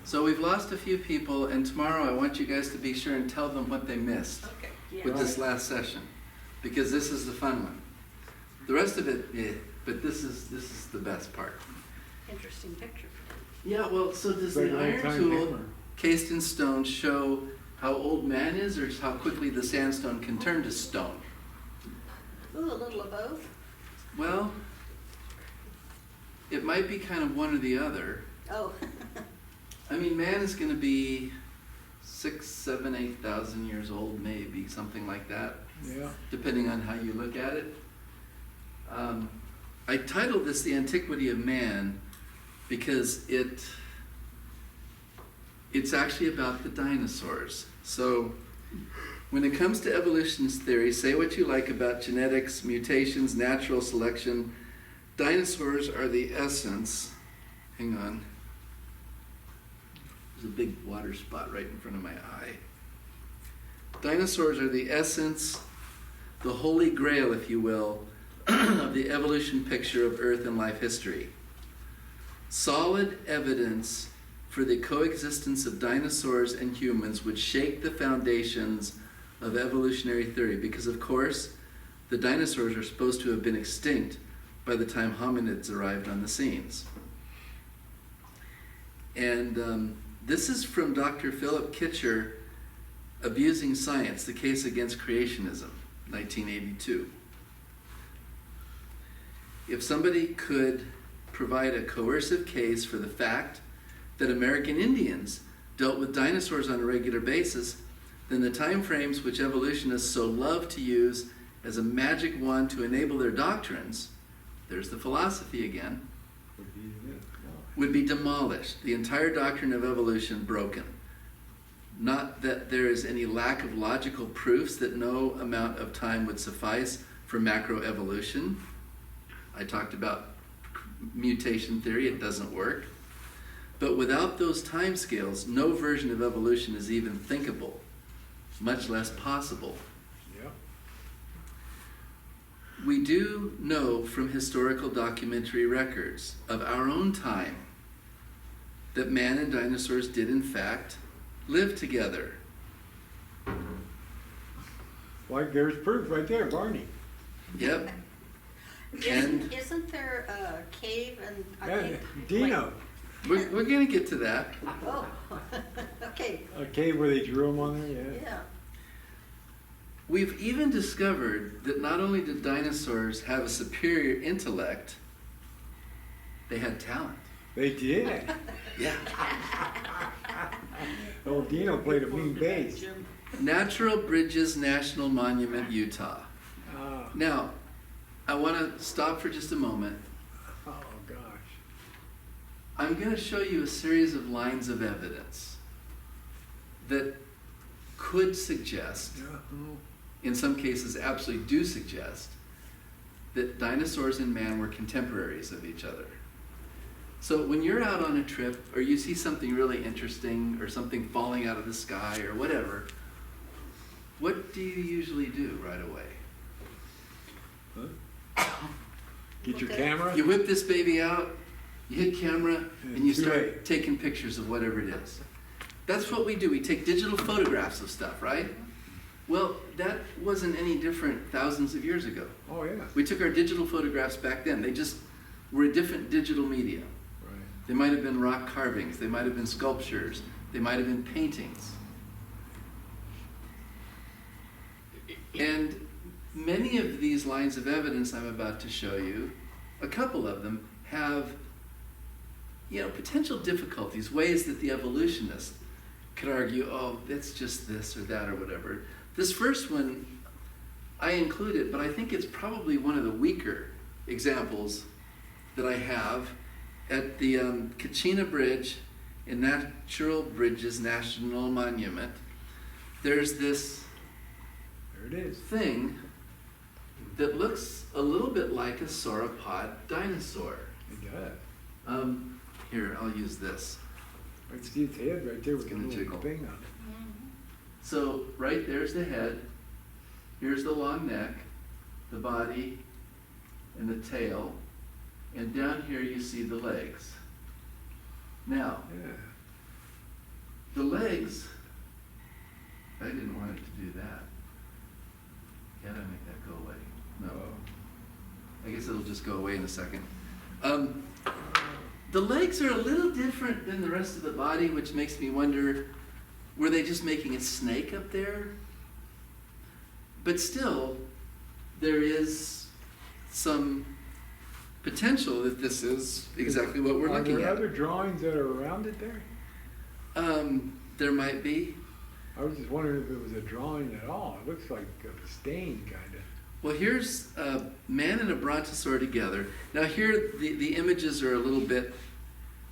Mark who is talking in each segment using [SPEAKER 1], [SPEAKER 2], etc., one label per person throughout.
[SPEAKER 1] So we've lost a few people, and tomorrow I want you guys to be sure and tell them what they missed
[SPEAKER 2] Okay.
[SPEAKER 1] with this last session, because this is the fun one. The rest of it, but this is the best part.
[SPEAKER 2] Interesting picture.
[SPEAKER 1] Yeah, well, so does
[SPEAKER 3] Like
[SPEAKER 1] the
[SPEAKER 3] an
[SPEAKER 1] iron
[SPEAKER 3] old-time
[SPEAKER 1] tool
[SPEAKER 3] hammer.
[SPEAKER 1] cased in stone show how old man is, or how quickly the sandstone can turn to stone?
[SPEAKER 2] Ooh, a little of both.
[SPEAKER 1] Well, it might be kind of one or the other.
[SPEAKER 2] Oh.
[SPEAKER 1] I mean, man is going to be 6,000, 7,000, 8,000 years old, maybe, something like that,
[SPEAKER 3] Yeah.
[SPEAKER 1] depending on how you look at it. I titled this The Antiquity of Man because it's actually about the dinosaurs. So when it comes to evolutionist theory, say what you like about genetics, mutations, natural selection, dinosaurs are the essence. Hang on. There's a big water spot right in front of my eye. Dinosaurs are the essence, the holy grail, if you will, of the evolution picture of Earth and life history. Solid evidence for the coexistence of dinosaurs and humans would shake the foundations of evolutionary theory, because of course the dinosaurs are supposed to have been extinct by the time hominids arrived on the scenes. And this is from Dr. Philip Kitcher, Abusing Science, The Case Against Creationism, 1982. If somebody could provide a coercive case for the fact that American Indians dealt with dinosaurs on a regular basis, then the time frames which evolutionists so love to use as a magic wand to enable their doctrines, there's the philosophy again, would be demolished. The entire doctrine of evolution broken. Not that there is any lack of logical proofs that no amount of time would suffice for macroevolution. I talked about mutation theory, it doesn't work. But without those timescales, no version of evolution is even thinkable, much less possible.
[SPEAKER 3] Yeah.
[SPEAKER 1] We do know from historical documentary records of our own time that man and dinosaurs did in fact live together.
[SPEAKER 3] Like there's proof right there, Barney.
[SPEAKER 1] Yep. And
[SPEAKER 2] Isn't there a cave and I
[SPEAKER 3] Yeah,
[SPEAKER 2] think,
[SPEAKER 3] Dino.
[SPEAKER 1] we're going to get to that.
[SPEAKER 2] oh, okay,
[SPEAKER 3] A cave where they drew him on there, yeah.
[SPEAKER 2] yeah.
[SPEAKER 1] We've even discovered that not only did dinosaurs have a superior intellect, they had talent.
[SPEAKER 3] They did.
[SPEAKER 1] Yeah.
[SPEAKER 3] Old Dino played a mean bass.
[SPEAKER 1] Natural Bridges National Monument, Utah.
[SPEAKER 3] Oh,
[SPEAKER 1] Now, I want to stop for just a moment.
[SPEAKER 3] oh gosh.
[SPEAKER 1] I'm going to show you a series of lines of evidence that could suggest,
[SPEAKER 3] Yeah.
[SPEAKER 1] in some cases absolutely do suggest, that dinosaurs and man were contemporaries of each other. So when you're out on a trip, or you see something really interesting, or something falling out of the sky, or whatever, what do you usually do right away?
[SPEAKER 3] Get your
[SPEAKER 2] Okay.
[SPEAKER 3] camera.
[SPEAKER 1] You whip this baby out, you hit camera, and you
[SPEAKER 3] Too
[SPEAKER 1] start
[SPEAKER 3] late.
[SPEAKER 1] taking pictures of whatever it is. That's what we do. We take digital photographs of stuff, right? Well, that wasn't any different thousands of years ago.
[SPEAKER 3] Oh yeah.
[SPEAKER 1] We took our digital photographs back then. They just were a different digital medium.
[SPEAKER 3] Right.
[SPEAKER 1] They might have been rock carvings, they might have been sculptures, they might have been paintings. And many of these lines of evidence I'm about to show you, a couple of them have, potential difficulties, ways that the evolutionists could argue, oh, that's just this or that or whatever. This first one, I included, but I think it's probably one of the weaker examples that I have at the Kachina Bridge in Natural Bridges National Monument. There's this
[SPEAKER 3] There it is.
[SPEAKER 1] thing that looks a little bit like a sauropod dinosaur.
[SPEAKER 3] It does.
[SPEAKER 1] Here, I'll use this.
[SPEAKER 3] I can see its head right there with the
[SPEAKER 1] gonna
[SPEAKER 3] little
[SPEAKER 1] jiggle.
[SPEAKER 3] thing on it.
[SPEAKER 1] So right there's the head, here's the long neck, the body, and the tail, and down here you see the legs. Now,
[SPEAKER 3] Yeah.
[SPEAKER 1] The legs, I didn't want it to do that. Can I make that go away? No. I guess it'll just go away in a second. The legs are a little different than the rest of the body, which makes me wonder, were they just making a snake up there? But still, there is some potential that this is exactly what we're looking
[SPEAKER 3] Are there
[SPEAKER 1] at.
[SPEAKER 3] other drawings that are around it there?
[SPEAKER 1] There might be.
[SPEAKER 3] I was just wondering if it was a drawing at all. It looks like a stain, kind of.
[SPEAKER 1] Well, here's a man and a brontosaur together. Now here, the images are a little bit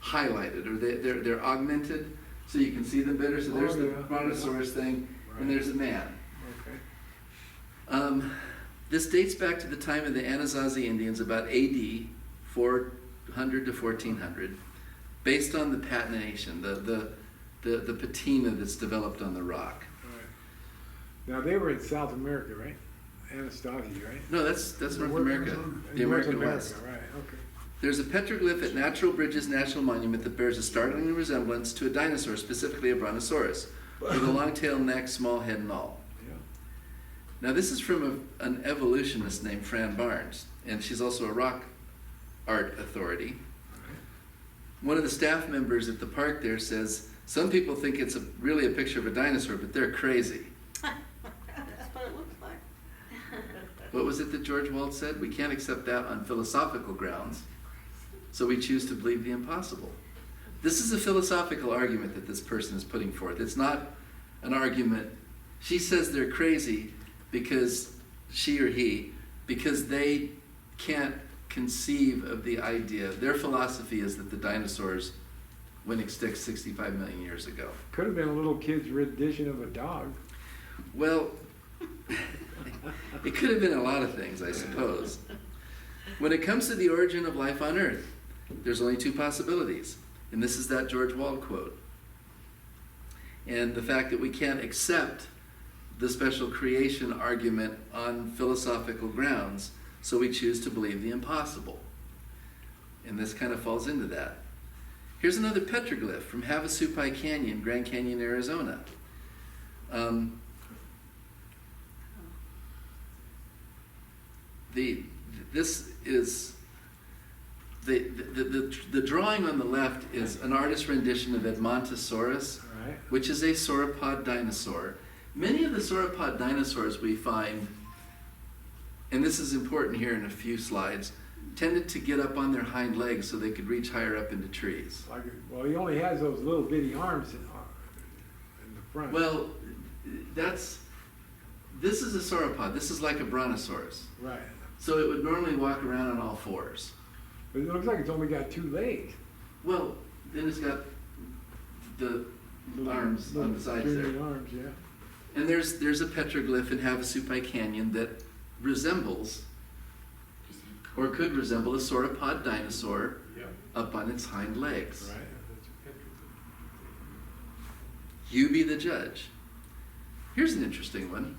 [SPEAKER 1] highlighted, or they're augmented, so you can see them better. So there's
[SPEAKER 3] Oh,
[SPEAKER 1] the
[SPEAKER 3] yeah.
[SPEAKER 1] brontosaurus thing, and there's a man.
[SPEAKER 3] Okay.
[SPEAKER 1] This dates back to the time of the Anasazi Indians, about AD 400 to 1400, based on the patination, the patina that's developed on the rock.
[SPEAKER 3] All right. Now, they were in South America, right? Anasazi, right?
[SPEAKER 1] No, that's North America, the
[SPEAKER 3] In North
[SPEAKER 1] American
[SPEAKER 3] America,
[SPEAKER 1] West.
[SPEAKER 3] right, okay.
[SPEAKER 1] There's a petroglyph at Natural Bridges National Monument that bears a startling resemblance to a dinosaur, specifically a brontosaurus, with a long-tailed neck, small head, and all.
[SPEAKER 3] Yeah.
[SPEAKER 1] Now, this is from an evolutionist named Fran Barnes, and she's also a rock art authority. One of the staff members at the park there says, some people think it's really a picture of a dinosaur, but they're crazy.
[SPEAKER 2] That's what it looks like.
[SPEAKER 1] What was it that George Wald said? We can't accept that on philosophical grounds, so we choose to believe the impossible. This is a philosophical argument that this person is putting forth. It's not an argument. She says they're crazy because she or he, because they can't conceive of the idea. Their philosophy is that the dinosaurs went extinct 65 million years ago.
[SPEAKER 3] Could have been a little kid's rendition of a dog.
[SPEAKER 1] Well, it could have been a lot of things, I suppose. When it comes to the origin of life on Earth, there's only two possibilities. And this is that George Wald quote. And the fact that we can't accept the special creation argument on philosophical grounds, so we choose to believe the impossible. And this kind of falls into that. Here's another petroglyph from Havasupai Canyon, Grand Canyon, Arizona. This is the drawing on the left is an artist's rendition of Edmontosaurus,
[SPEAKER 3] Right.
[SPEAKER 1] which is a sauropod dinosaur. Many of the sauropod dinosaurs we find, and this is important here in a few slides, tended to get up on their hind legs so they could reach higher up into trees.
[SPEAKER 3] Like, well, he only has those little bitty arms in the front.
[SPEAKER 1] Well, this is a sauropod. This is like a brontosaurus.
[SPEAKER 3] Right.
[SPEAKER 1] So it would normally walk around on all fours.
[SPEAKER 3] But it looks like it's only got two legs.
[SPEAKER 1] Well, then it's got the
[SPEAKER 3] Little-
[SPEAKER 1] arms on the sides there.
[SPEAKER 3] skinny arms, yeah.
[SPEAKER 1] And there's a petroglyph in Havasupai Canyon that resembles, or could resemble, a sauropod dinosaur
[SPEAKER 3] Yeah.
[SPEAKER 1] up on its hind legs.
[SPEAKER 3] Right.
[SPEAKER 1] You be the judge. Here's an interesting one.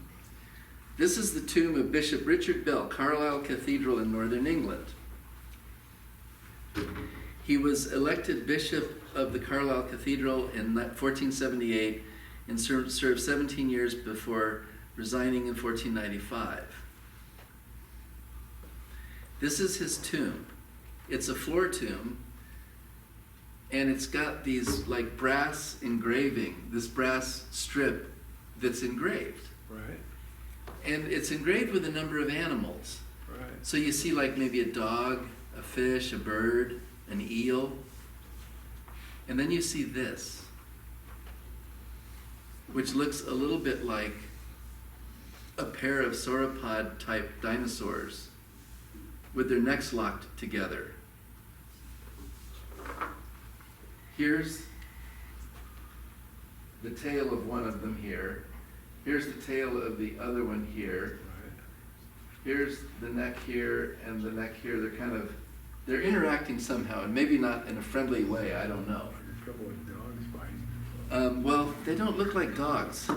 [SPEAKER 1] This is the tomb of Bishop Richard Bell, Carlisle Cathedral in northern England. He was elected bishop of the Carlisle Cathedral in 1478 and served 17 years before resigning in 1495. This is his tomb. It's a floor tomb, and it's got these like brass engraving, this brass strip that's engraved.
[SPEAKER 3] Right.
[SPEAKER 1] And it's engraved with a number of animals.
[SPEAKER 3] Right.
[SPEAKER 1] So you see like maybe a dog, a fish, a bird, an eel. And then you see this, which looks a little bit like a pair of sauropod type dinosaurs with their necks locked together. Here's the tail of one of them here. Here's the tail of the other one here.
[SPEAKER 3] Right.
[SPEAKER 1] Here's the neck here and the neck here. They're interacting somehow, and maybe not in a friendly way, I don't know.
[SPEAKER 3] Like a couple of dogs fighting.
[SPEAKER 1] Well, they don't look like dogs.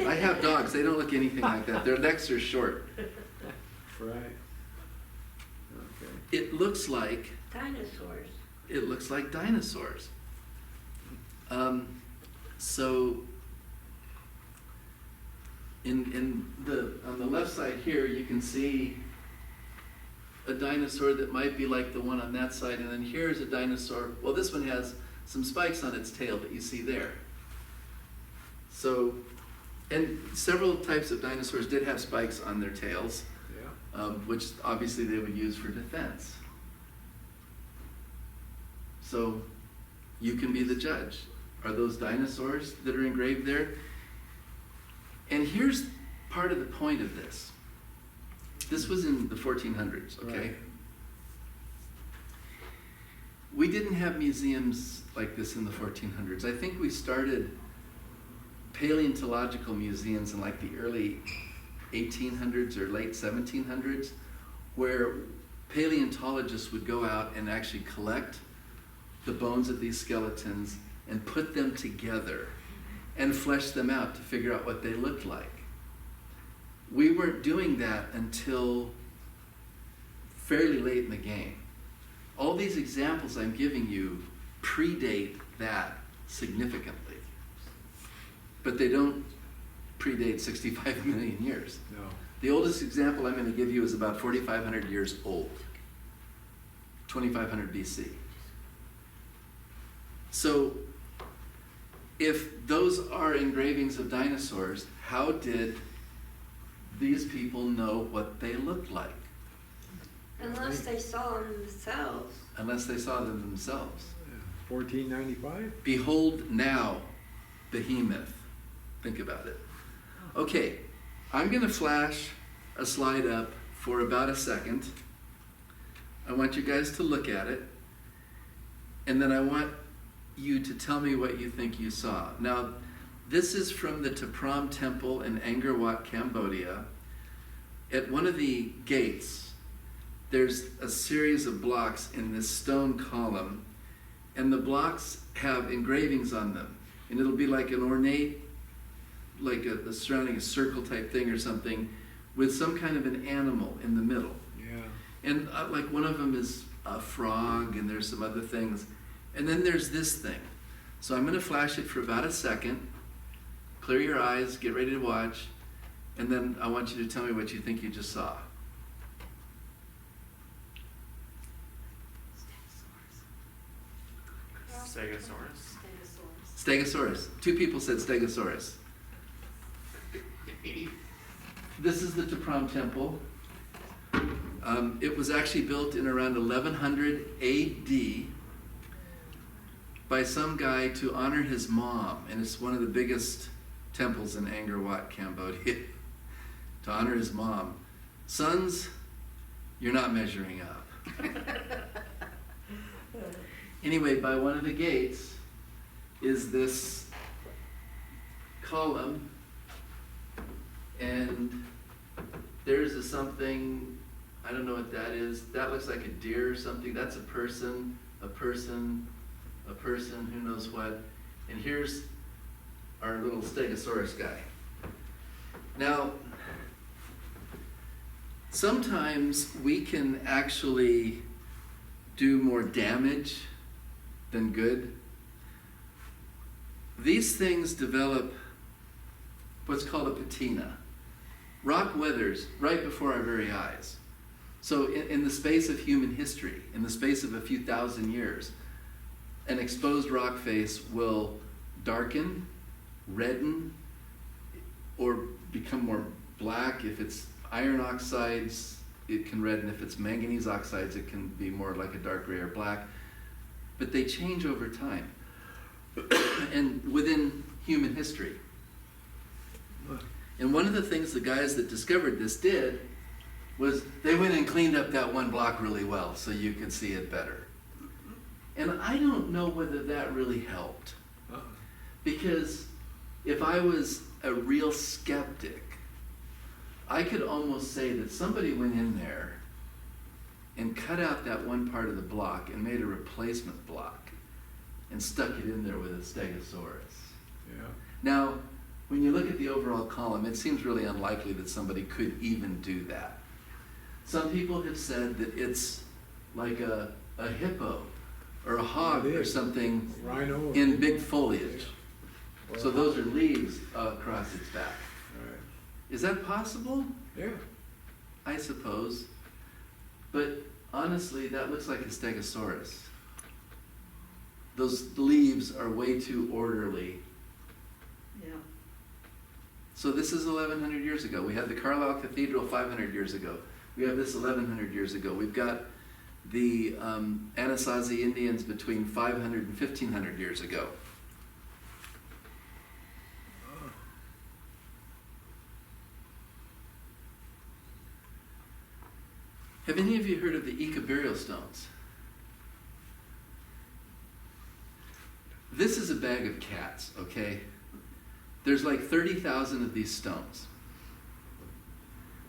[SPEAKER 1] I have dogs, they don't look anything like that. Their necks are short.
[SPEAKER 3] Right. Okay.
[SPEAKER 1] It looks like
[SPEAKER 4] Dinosaurs.
[SPEAKER 1] dinosaurs. So on the left side here, you can see a dinosaur that might be like the one on that side, and then here's a dinosaur. Well, this one has some spikes on its tail that you see there. So, and several types of dinosaurs did have spikes on their tails, which obviously they would use for defense. So, you can be the judge. Are those dinosaurs that are engraved there? And here's part of the point of this. This was in the 1400s, okay?
[SPEAKER 3] Right.
[SPEAKER 1] We didn't have museums like this in the 1400s. I think we started paleontological museums in like the early 1800s or late 1700s, where paleontologists would go out and actually collect the bones of these skeletons and put them together and flesh them out to figure out what they looked like. We weren't doing that until fairly late in the game. All these examples I'm giving you predate that significantly, but they don't predate 65 million years.
[SPEAKER 3] No.
[SPEAKER 1] The oldest example I'm going to give you is about 4,500 years old, 2500 BC. So if those are engravings of dinosaurs, how did these people know what they looked like?
[SPEAKER 2] Unless they saw them themselves.
[SPEAKER 1] Unless they saw them themselves.
[SPEAKER 3] 1495?
[SPEAKER 1] Behold now, behemoth. Think about it. Okay, I'm going to flash a slide up for about a second. I want you guys to look at it, and then I want you to tell me what you think you saw. Now, this is from the Tapram Temple in Angkor Wat, Cambodia. At one of the gates, there's a series of blocks in this stone column, and the blocks have engravings on them. And it'll be like an ornate, like a surrounding a circle type thing or something, with some kind of an animal in the middle.
[SPEAKER 3] Yeah.
[SPEAKER 1] And like one of them is a frog, and there's some other things. And then there's this thing. So I'm going to flash it for about a second. Clear your eyes, get ready to watch, and then I want you to tell me what you think you just saw.
[SPEAKER 4] Stegosaurus.
[SPEAKER 1] Stegosaurus. Two people said Stegosaurus. This is the Tapram Temple. It was actually built in around 1100 AD by some guy to honor his mom, and it's one of the biggest temples in Angkor Wat, Cambodia, to honor his mom. Sons, you're not measuring up. Anyway, by one of the gates is this column, and there's a something, I don't know what that is. That looks like a deer or something. That's a person, who knows what. And here's our little Stegosaurus guy. Now, sometimes we can actually do more damage than good. These things develop what's called a patina. Rock weathers right before our very eyes. So in the space of human history, in the space of a few thousand years, an exposed rock face will darken, redden, or become more black. If it's iron oxides, it can redden. If it's manganese oxides, it can be more like a dark gray or black. But they change over time and within human history. And one of the things the guys that discovered this did was they went and cleaned up that one block really well so you could see it better. And I don't know whether that really helped. Because if I was a real skeptic, I could almost say that somebody went in there and cut out that one part of the block and made a replacement block and stuck it in there with a Stegosaurus.
[SPEAKER 3] Yeah.
[SPEAKER 1] Now, when you look at the overall column, it seems really unlikely that somebody could even do that. Some people have said that it's like a hippo or a hog or something
[SPEAKER 3] Rhino.
[SPEAKER 1] in big foliage. So those are leaves across its back.
[SPEAKER 3] Right.
[SPEAKER 1] Is that possible?
[SPEAKER 3] Yeah.
[SPEAKER 1] I suppose. But honestly, that looks like a stegosaurus. Those leaves are way too orderly.
[SPEAKER 2] Yeah.
[SPEAKER 1] So this is 1,100 years ago. We had the Carlisle Cathedral 500 years ago. We have this 1,100 years ago. We've got the Anasazi Indians between 500 and 1,500 years ago. Have any of you heard of the Ica burial stones? This is a bag of cats, okay? There's like 30,000 of these stones.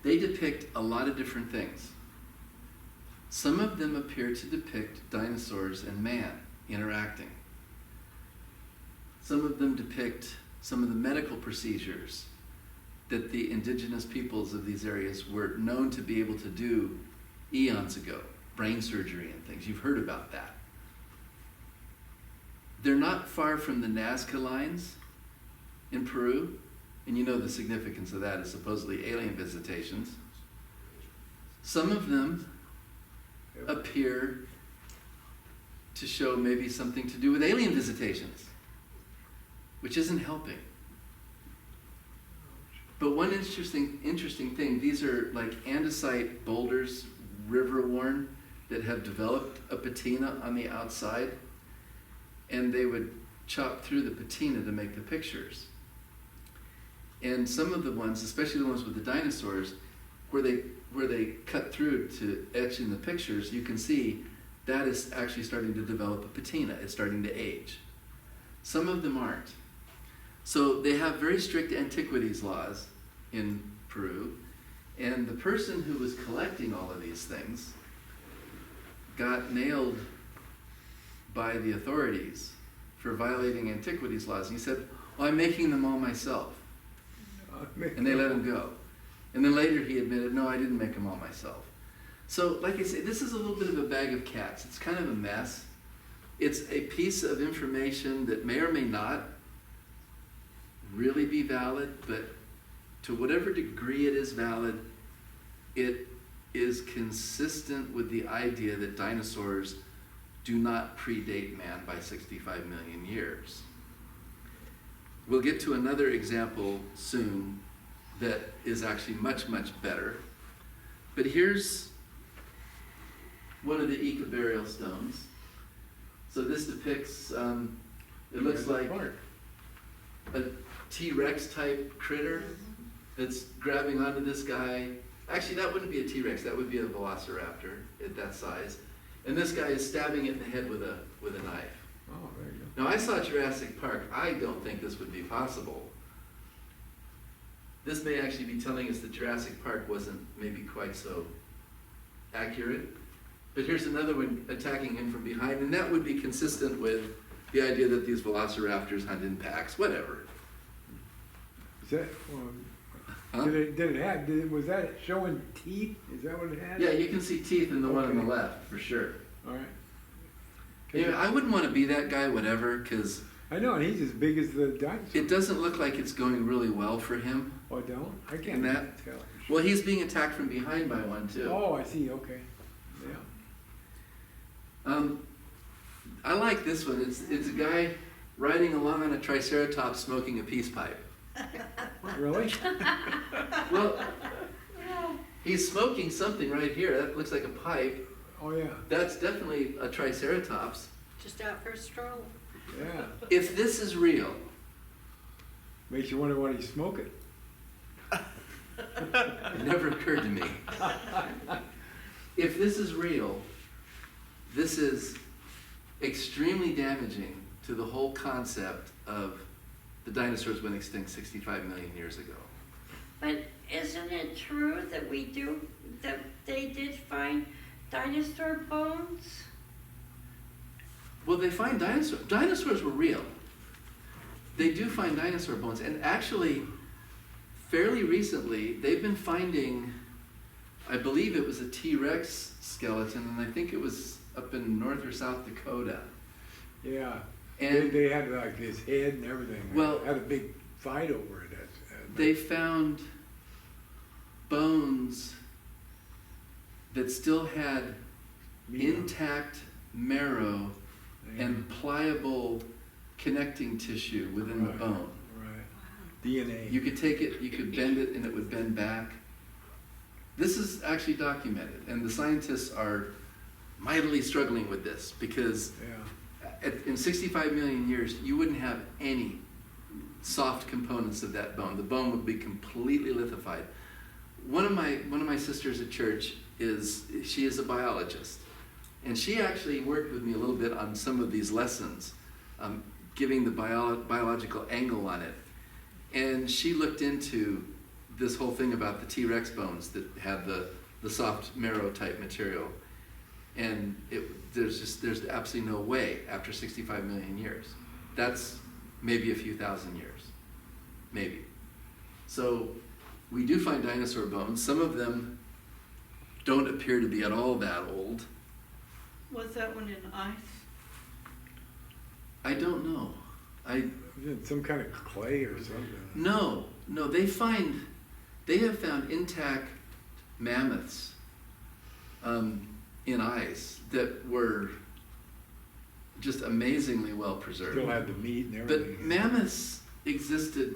[SPEAKER 1] They depict a lot of different things. Some of them appear to depict dinosaurs and man interacting. Some of them depict some of the medical procedures that the indigenous peoples of these areas were known to be able to do eons ago, brain surgery and things. You've heard about that. They're not far from the Nazca lines in Peru, and you know the significance of that is supposedly alien visitations. Some of them appear to show maybe something to do with alien visitations, which isn't helping. But one interesting thing, these are like andesite boulders, river worn, that have developed a patina on the outside, and they would chop through the patina to make the pictures. And some of the ones, especially the ones with the dinosaurs, where they cut through to etch in the pictures, you can see that is actually starting to develop a patina. It's starting to age. Some of them aren't. So they have very strict antiquities laws in Peru, and the person who was collecting all of these things got nailed by the authorities for violating antiquities laws. And he said, well, I'm making them all myself. And they let him go. And then later he admitted, no, I didn't make them all myself. So like I say, this is a little bit of a bag of cats. It's kind of a mess. It's a piece of information that may or may not really be valid, but to whatever degree it is valid, it is consistent with the idea that dinosaurs do not predate man by 65 million years. We'll get to another example soon that is actually much, much better. But here's one of the Ica burial stones. So this depicts, it looks like a T-Rex type critter that's grabbing onto this guy. Actually, that wouldn't be a T-Rex, that would be a velociraptor at that size. And this guy is stabbing it in the head with a knife.
[SPEAKER 3] Oh, there you go.
[SPEAKER 1] Now, I saw Jurassic Park. I don't think this would be possible. This may actually be telling us that Jurassic Park wasn't maybe quite so accurate. But here's another one attacking him from behind, and that would be consistent with the idea that these velociraptors hunt in packs, whatever.
[SPEAKER 3] Is that,
[SPEAKER 1] Huh?
[SPEAKER 3] was that showing teeth? Is that what it had?
[SPEAKER 1] Yeah, you can see teeth in the one on the
[SPEAKER 3] Okay.
[SPEAKER 1] left, for sure.
[SPEAKER 3] All right.
[SPEAKER 1] Yeah, I wouldn't want to be that guy, whatever, because
[SPEAKER 3] I know, and he's as big as the dinosaur.
[SPEAKER 1] it doesn't look like it's going really well for him.
[SPEAKER 3] Oh, don't? I
[SPEAKER 1] And
[SPEAKER 3] can't
[SPEAKER 1] that-
[SPEAKER 3] tell.
[SPEAKER 1] Well, he's being attacked from behind by one, too.
[SPEAKER 3] Oh, I see, okay. Yeah.
[SPEAKER 1] I like this one. It's a guy riding along on a triceratops smoking a peace pipe.
[SPEAKER 3] Really?
[SPEAKER 1] Well, he's smoking something right here. That looks like a pipe.
[SPEAKER 3] Oh, yeah,
[SPEAKER 1] That's definitely a triceratops.
[SPEAKER 2] Just out for a stroll.
[SPEAKER 3] yeah.
[SPEAKER 1] If this is real,
[SPEAKER 3] Makes you wonder what he's smoking.
[SPEAKER 1] it never occurred to me. If this is real, this is extremely damaging to the whole concept of the dinosaurs went extinct 65 million years ago.
[SPEAKER 2] But isn't it true that that they did find dinosaur bones?
[SPEAKER 1] Well, they find dinosaurs. Dinosaurs were real. They do find dinosaur bones. And actually, fairly recently, they've been finding, I believe it was a T-Rex skeleton, and I think it was up in North or South Dakota.
[SPEAKER 3] Yeah.
[SPEAKER 1] And
[SPEAKER 3] They had like his head and everything.
[SPEAKER 1] Well,
[SPEAKER 3] had a big fight over it.
[SPEAKER 1] they found bones that still had intact marrow and pliable connecting tissue within the bone.
[SPEAKER 3] Right. DNA.
[SPEAKER 1] You could take it, you could bend it, and it would bend back. This is actually documented, and the scientists are mightily struggling with this because in 65 million years, you wouldn't have any soft components of that bone. The bone would be completely lithified. One of my sisters at church she is a biologist, and she actually worked with me a little bit on some of these lessons, giving the biological angle on it. And she looked into this whole thing about the T-Rex bones that have the soft marrow type material. And there's absolutely no way after 65 million years. That's maybe a few thousand years, maybe. So we do find dinosaur bones. Some of them don't appear to be at all that old.
[SPEAKER 4] Was that one in ice?
[SPEAKER 1] I don't know.
[SPEAKER 3] Some kind of clay or something.
[SPEAKER 1] No, they have found intact mammoths in ice that were just amazingly well preserved.
[SPEAKER 3] Still had the meat and everything.
[SPEAKER 1] But mammoths existed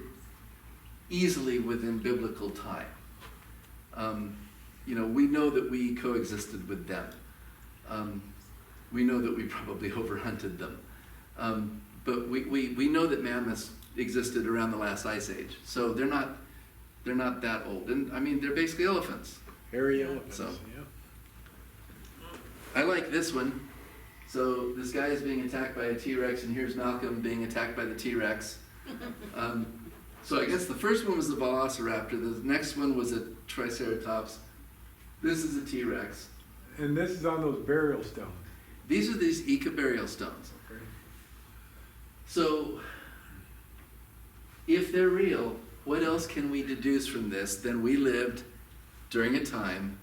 [SPEAKER 1] easily within biblical time. We know that we coexisted with them. We know that we probably overhunted them. But we know that mammoths existed around the last ice age. So they're not that old. And I mean, they're basically elephants.
[SPEAKER 3] Hairy elephants,
[SPEAKER 1] So.
[SPEAKER 3] yeah.
[SPEAKER 1] I like this one. So this guy is being attacked by a T-Rex, and here's Malcolm being attacked by the T-Rex. So I guess the first one was the Velociraptor. The next one was a Triceratops. This is a T-Rex.
[SPEAKER 3] And this is on those burial stones.
[SPEAKER 1] These are these Ica burial stones.
[SPEAKER 3] Okay.
[SPEAKER 1] So if they're real, what else can we deduce from this than we lived during a time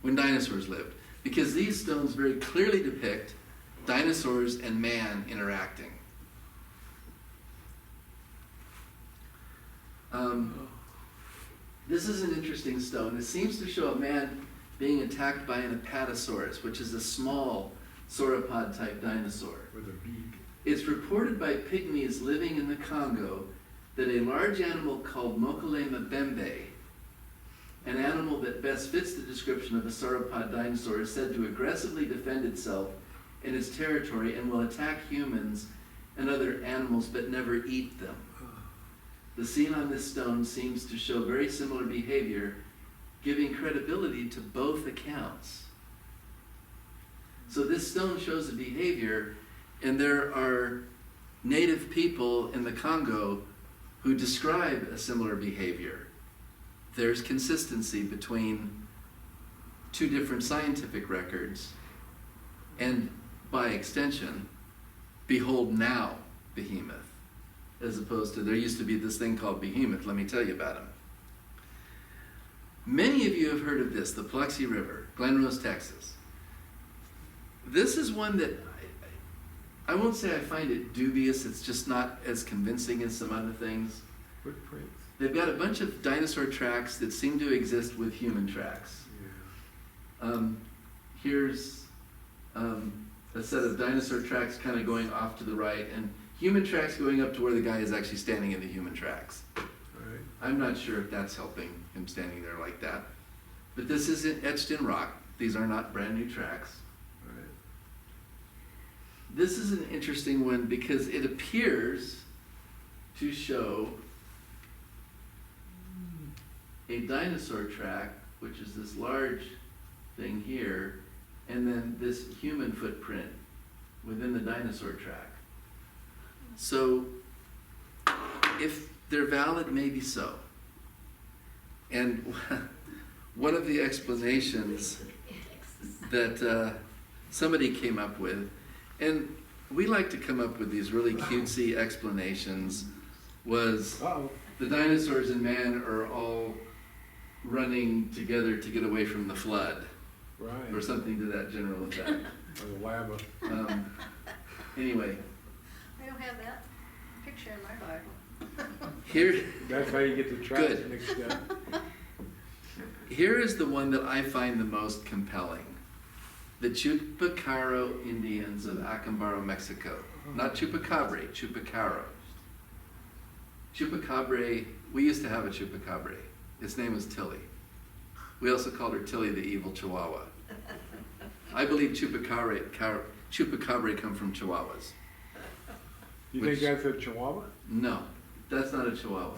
[SPEAKER 1] when dinosaurs lived? Because these stones very clearly depict dinosaurs and man interacting. This is an interesting stone. It seems to show a man being attacked by an Apatosaurus, which is a small sauropod-type dinosaur.
[SPEAKER 3] With a beak.
[SPEAKER 1] It's reported by pygmies living in the Congo that a large animal called Mokolema bembe, an animal that best fits the description of a sauropod dinosaur, is said to aggressively defend itself in its territory and will attack humans and other animals but never eat them. The scene on this stone seems to show very similar behavior, giving credibility to both accounts. So this stone shows a behavior, and there are native people in the Congo who describe a similar behavior. There's consistency between two different scientific records, and by extension, behold now, behemoth, as opposed to there used to be this thing called behemoth. Let me tell you about him. Many of you have heard of this, the Paluxy River, Glen Rose, Texas. This is one that I won't say I find it dubious, it's just not as convincing as some other things.
[SPEAKER 3] Footprints.
[SPEAKER 1] They've got a bunch of dinosaur tracks that seem to exist with human tracks.
[SPEAKER 3] Yeah.
[SPEAKER 1] Here's a set of dinosaur tracks kind of going off to the right, and human tracks going up to where the guy is actually standing in the human tracks.
[SPEAKER 3] Right.
[SPEAKER 1] I'm not sure if that's helping him standing there like that. But this is etched in rock. These are not brand new tracks.
[SPEAKER 3] Right.
[SPEAKER 1] This is an interesting one because it appears to show a dinosaur track, which is this large thing here, and then this human footprint within the dinosaur track. So if they're valid, maybe so. And one of the explanations that somebody came up with, and we like to come up with these really cutesy explanations, was the dinosaurs and man are all running together to get away from the flood,
[SPEAKER 3] Right.
[SPEAKER 1] or something to that general effect.
[SPEAKER 3] Or the lava.
[SPEAKER 1] Anyway,
[SPEAKER 4] I don't
[SPEAKER 5] don't have that picture in my Bible.
[SPEAKER 1] Here,
[SPEAKER 3] That's how you get the tribes
[SPEAKER 1] Good.
[SPEAKER 3] mixed up.
[SPEAKER 1] here is the one that I find the most compelling. The Chupacaro Indians of Acambaro, Mexico. Not Chupacabre, Chupacaro. Chupacabre, we used to have a Chupacabre. Its name was Tilly. We also called her Tilly the Evil Chihuahua. I believe Chupacabre come from Chihuahuas.
[SPEAKER 3] You
[SPEAKER 1] Which-
[SPEAKER 3] think that's a Chihuahua?
[SPEAKER 1] No, that's not a Chihuahua.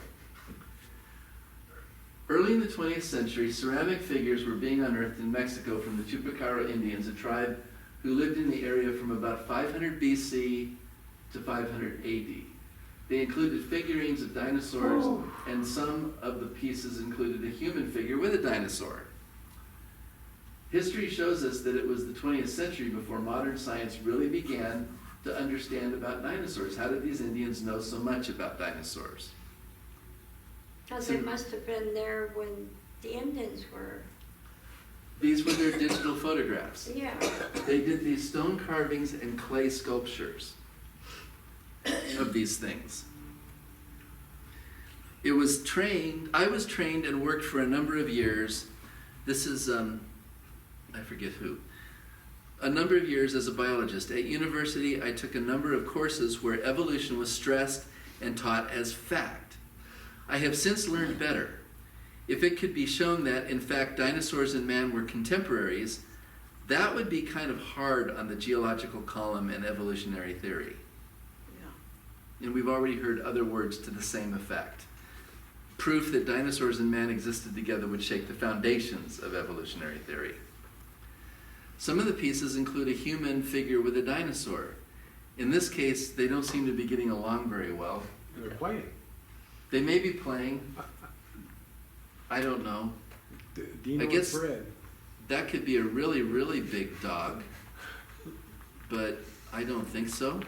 [SPEAKER 1] Early in the 20th century, ceramic figures were being unearthed in Mexico from the Chupacaro Indians, a tribe who lived in the area from about 500 BC to 500 AD. They included figurines of dinosaurs, and some of the pieces included a human figure with a dinosaur. History shows us that it was the 20th century before modern science really began to understand about dinosaurs. How did these Indians know so much about dinosaurs?
[SPEAKER 2] Because they must have been there when the Indians were.
[SPEAKER 1] These were their digital photographs.
[SPEAKER 2] Yeah.
[SPEAKER 1] They did these stone carvings and clay sculptures of these things. I was trained and worked for a number of years. This is, I forget who. A number of years as a biologist. At university, I took a number of courses where evolution was stressed and taught as fact. I have since learned better. If it could be shown that, in fact, dinosaurs and man were contemporaries, that would be kind of hard on the geological column and evolutionary theory.
[SPEAKER 4] Yeah.
[SPEAKER 1] And we've already heard other words to the same effect. Proof that dinosaurs and man existed together would shake the foundations of evolutionary theory. Some of the pieces include a human figure with a dinosaur. In this case, they don't seem to be getting along very well.
[SPEAKER 3] They're playing.
[SPEAKER 1] They may be playing. I don't know.
[SPEAKER 3] Dino
[SPEAKER 1] I guess-
[SPEAKER 3] and Fred.
[SPEAKER 1] That could be a really, really big dog, but I don't think so.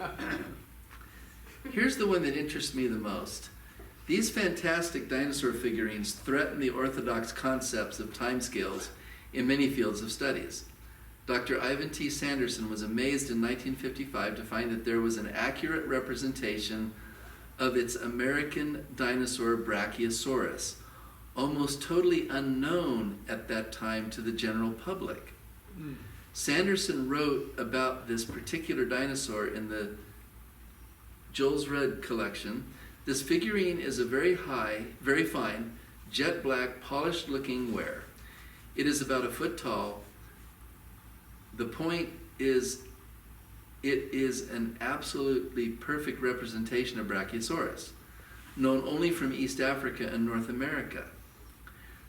[SPEAKER 1] Here's the one that interests me the most. These fantastic dinosaur figurines threaten the orthodox concepts of timescales in many fields of studies. Dr. Ivan T. Sanderson was amazed in 1955 to find that there was an accurate representation of its American dinosaur Brachiosaurus, almost totally unknown at that time to the general public. Sanderson wrote about this particular dinosaur in the Jules Rudd collection. This figurine is a very fine, jet black, polished looking ware. It is about a foot tall. The point is, it is an absolutely perfect representation of Brachiosaurus, known only from East Africa and North America.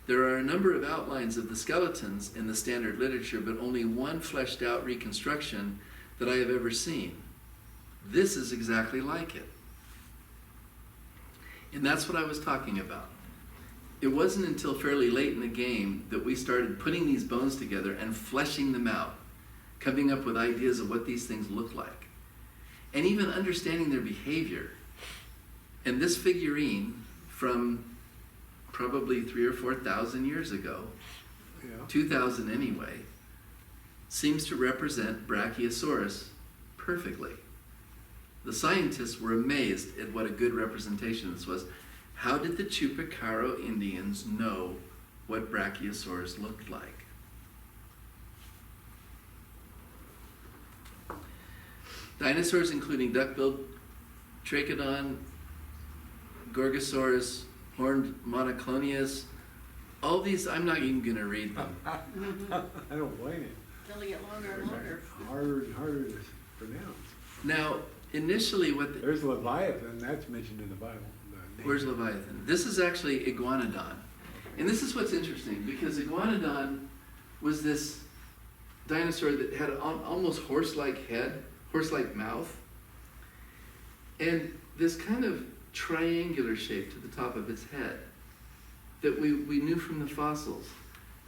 [SPEAKER 1] There are a number of outlines of the skeletons in the standard literature, but only one fleshed out reconstruction that I have ever seen. This is exactly like it. And that's what I was talking about. It wasn't until fairly late in the game that we started putting these bones together and fleshing them out, coming up with ideas of what these things look like, and even understanding their behavior. And this figurine from probably 3,000 or 4,000 years ago,
[SPEAKER 3] Yeah.
[SPEAKER 1] 2,000 anyway, seems to represent Brachiosaurus perfectly. The scientists were amazed at what a good representation this was. How did the Chupacaro Indians know what Brachiosaurus looked like? Dinosaurs including duck-billed Trachodon, Gorgosaurus, horned monoclonius, all these, I'm not even going to read them.
[SPEAKER 3] I don't blame it.
[SPEAKER 4] They'll get longer and longer.
[SPEAKER 3] Harder and harder to pronounce.
[SPEAKER 1] Now, initially
[SPEAKER 3] There's Leviathan, that's mentioned in the Bible.
[SPEAKER 1] where's Leviathan? This is actually Iguanodon. And this is what's interesting, because Iguanodon was this dinosaur that had an almost horse-like head, horse-like mouth, and this kind of triangular shape to the top of its head that we knew from the fossils.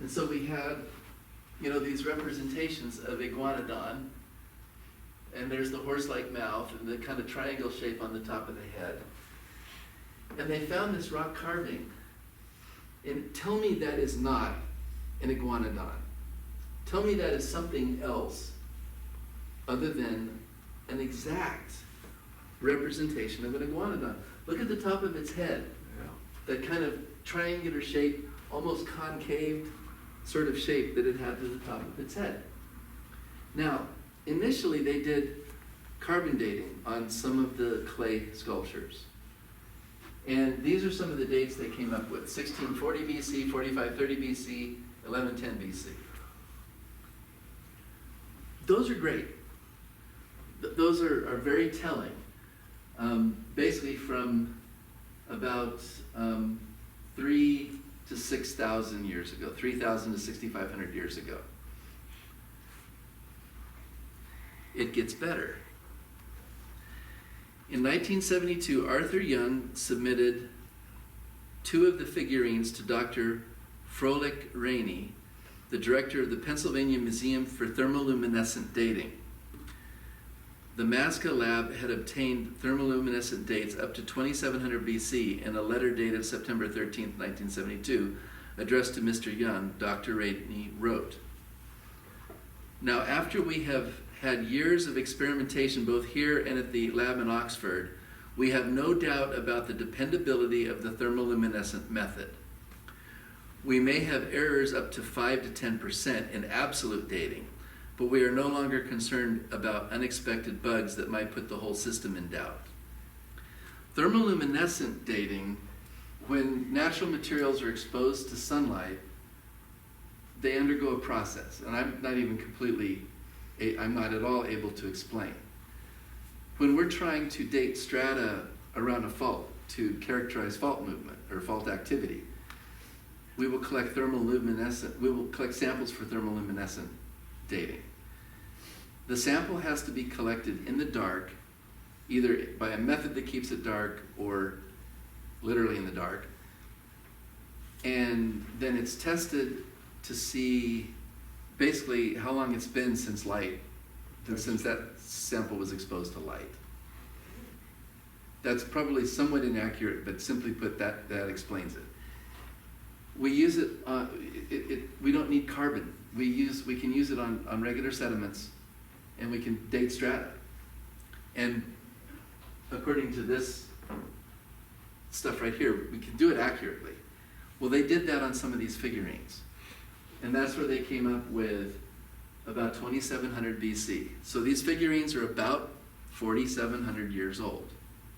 [SPEAKER 1] And so we had, these representations of Iguanodon, and there's the horse-like mouth and the kind of triangle shape on the top of the head. And they found this rock carving. And tell me that is not an Iguanodon. Tell me that is something else other than an exact representation of an iguanodon. Look at the top of its head,
[SPEAKER 3] Yeah.
[SPEAKER 1] that kind of triangular shape, almost concave sort of shape that it had to the top of its head. Now, initially they did carbon dating on some of the clay sculptures. And these are some of the dates they came up with: 1640 BC, 4530 BC, 1110 BC. Those are great. Those are very telling. Basically from about 3 to 6,000 years ago, 3,000 to 6,500 years ago. It gets better. In 1972, Arthur Young submitted 2 of the figurines to Dr. Froelich Rainey, the director of the Pennsylvania Museum for Thermoluminescent Dating. The Mazca lab had obtained thermoluminescent dates up to 2700 BC in a letter dated September 13, 1972, addressed to Mr. Young. Dr. Rainey wrote, "Now, after we have had years of experimentation both here and at the lab in Oxford, we have no doubt about the dependability of the thermoluminescent method. We may have errors up to 5 to 10% in absolute dating, but we are no longer concerned about unexpected bugs that might put the whole system in doubt. Thermoluminescent dating, when natural materials are exposed to sunlight, they undergo a process, and I'm not at all able to explain. When we're trying to date strata around a fault to characterize fault movement or fault activity, we will collect samples for thermoluminescent dating. The sample has to be collected in the dark, either by a method that keeps it dark or literally in the dark. And then it's tested to see basically how long it's been since that sample was exposed to light. That's probably somewhat inaccurate, but simply put, that explains it. We use it, we don't need carbon. We can use it on regular sediments, and we can date strata. And according to this stuff right here, we can do it accurately. Well, they did that on some of these figurines. And that's where they came up with about 2700 BC. So these figurines are about 4,700 years old,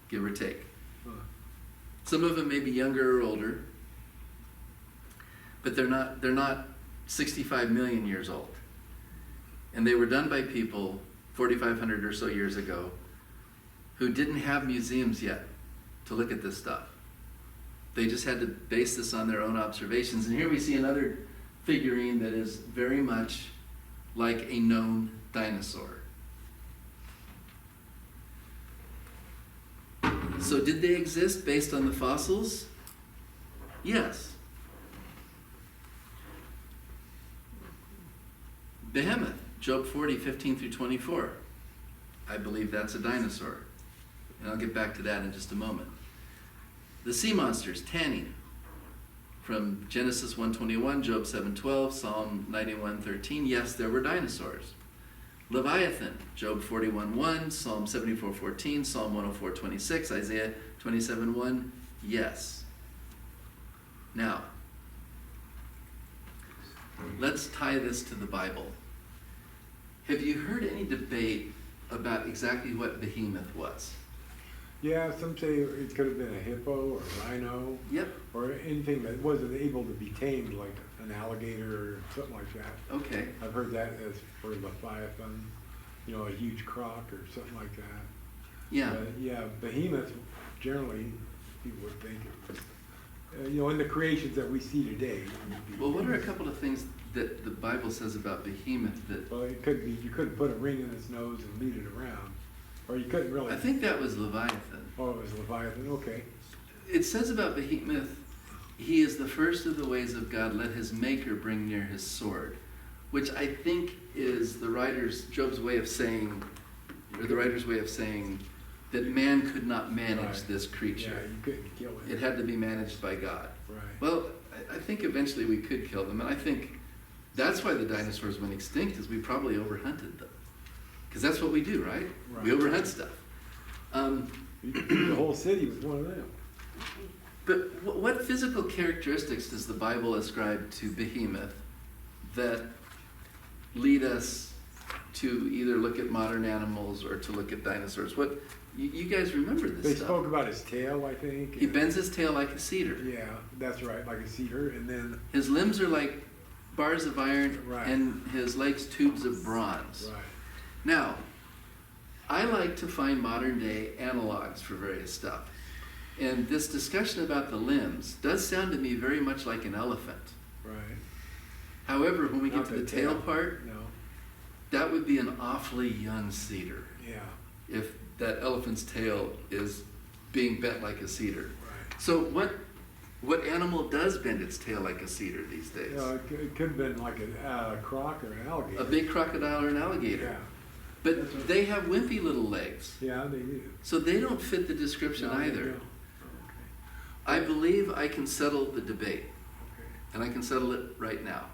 [SPEAKER 1] give or take. Some of them may be younger or older, but they're not 65 million years old. And they were done by people 4,500 or so years ago who didn't have museums yet to look at this stuff. They just had to base this on their own observations. And here we see another figurine that is very much like a known dinosaur. So did they exist based on the fossils? Yes. Behemoth, Job 40, 15 through 24. I believe that's a dinosaur. And I'll get back to that in just a moment. The sea monsters, tanning, from Genesis 1:21, Job 7:12, Psalm 91:13. Yes, there were dinosaurs. Leviathan, Job 41:1, Psalm 74:14, Psalm 104:26, Isaiah 27:1. Yes. Now, let's tie this to the Bible. Have you heard any debate about exactly what behemoth was?
[SPEAKER 3] Yeah, some say it could have been a hippo or a rhino.
[SPEAKER 1] Yep.
[SPEAKER 3] Or anything that wasn't able to be tamed, like an alligator or something like that.
[SPEAKER 1] Okay.
[SPEAKER 3] I've heard that as for Leviathan, a huge croc or something like that.
[SPEAKER 1] Yeah.
[SPEAKER 3] Yeah, behemoth, generally, people would think, in the creations that we see today.
[SPEAKER 1] Well, what are a couple of things that the Bible says about behemoth that...
[SPEAKER 3] Well, it could be, you couldn't put a ring in his nose and lead it around. Or you couldn't really...
[SPEAKER 1] I think that was Leviathan.
[SPEAKER 3] Oh, it was Leviathan, okay.
[SPEAKER 1] It says about behemoth, he is the first of the ways of God, let his maker bring near his sword. Which I think is Job's way of saying, or the writer's way of saying, that man could not manage this creature.
[SPEAKER 3] Yeah, you couldn't kill it.
[SPEAKER 1] It had to be managed by God.
[SPEAKER 3] Right.
[SPEAKER 1] Well, I think eventually we could kill them, and I think that's why the dinosaurs went extinct, is we probably overhunted them. Because that's what we do, right? We overhunt stuff.
[SPEAKER 3] The whole city was one of them.
[SPEAKER 1] But what physical characteristics does the Bible ascribe to behemoth that lead us to either look at modern animals or to look at dinosaurs? What you guys remember this
[SPEAKER 3] They
[SPEAKER 1] stuff?
[SPEAKER 3] spoke about his tail, I think.
[SPEAKER 1] He bends his tail like a cedar.
[SPEAKER 3] Yeah, that's right, like a cedar, and then,
[SPEAKER 1] His limbs are like bars of iron,
[SPEAKER 3] Right.
[SPEAKER 1] and his legs tubes of bronze.
[SPEAKER 3] right.
[SPEAKER 1] Now, I like to find modern day analogs for various stuff. And this discussion about the limbs does sound to me very much like an elephant.
[SPEAKER 3] Right.
[SPEAKER 1] However, when we get
[SPEAKER 3] Not
[SPEAKER 1] to the
[SPEAKER 3] the
[SPEAKER 1] tail
[SPEAKER 3] tail.
[SPEAKER 1] part,
[SPEAKER 3] No,
[SPEAKER 1] that would be an awfully young cedar
[SPEAKER 3] yeah,
[SPEAKER 1] if that elephant's tail is being bent like a cedar.
[SPEAKER 3] right.
[SPEAKER 1] So what animal does bend its tail like a cedar these days?
[SPEAKER 3] It could have been like a croc or an alligator.
[SPEAKER 1] A big crocodile or an alligator.
[SPEAKER 3] Yeah,
[SPEAKER 1] But they have wimpy little legs,
[SPEAKER 3] yeah, they do.
[SPEAKER 1] so they don't fit the description
[SPEAKER 3] No, they
[SPEAKER 1] either.
[SPEAKER 3] don't.
[SPEAKER 1] I believe I can settle the debate,
[SPEAKER 3] Okay.
[SPEAKER 1] and I can settle it right now.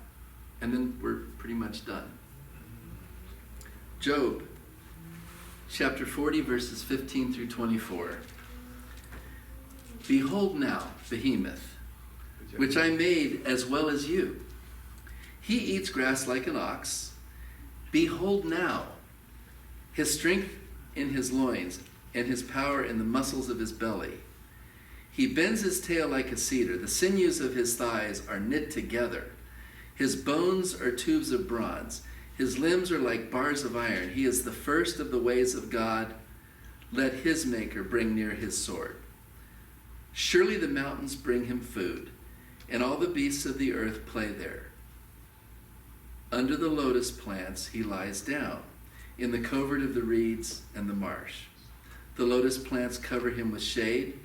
[SPEAKER 1] And then we're pretty much done. Job, chapter 40, verses 15 through 24. Behold now, behemoth, which I made as well as you. He eats grass like an ox. Behold now, his strength in his loins, and his power in the muscles of his belly. He bends his tail like a cedar. The sinews of his thighs are knit together. His bones are tubes of bronze. His limbs are like bars of iron. He is the first of the ways of God. Let his maker bring near his sword. Surely the mountains bring him food, and all the beasts of the earth play there. Under the lotus plants he lies down, in the covert of the reeds and the marsh. The lotus plants cover him with shade.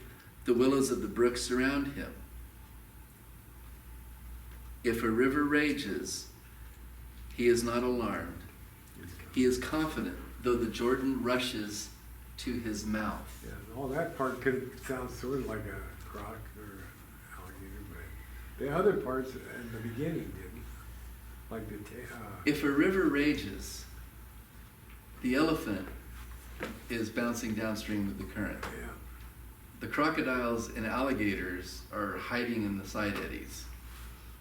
[SPEAKER 1] The willows of the brook surround him. If a river rages, he is not alarmed. He is confident, though the Jordan rushes to his mouth.
[SPEAKER 3] Yeah, all that part could sound sort of like a croc or alligator, but the other parts in the beginning didn't. Like the
[SPEAKER 1] If a river rages, the elephant is bouncing downstream with the current.
[SPEAKER 3] yeah,
[SPEAKER 1] The crocodiles and alligators are hiding in the side eddies,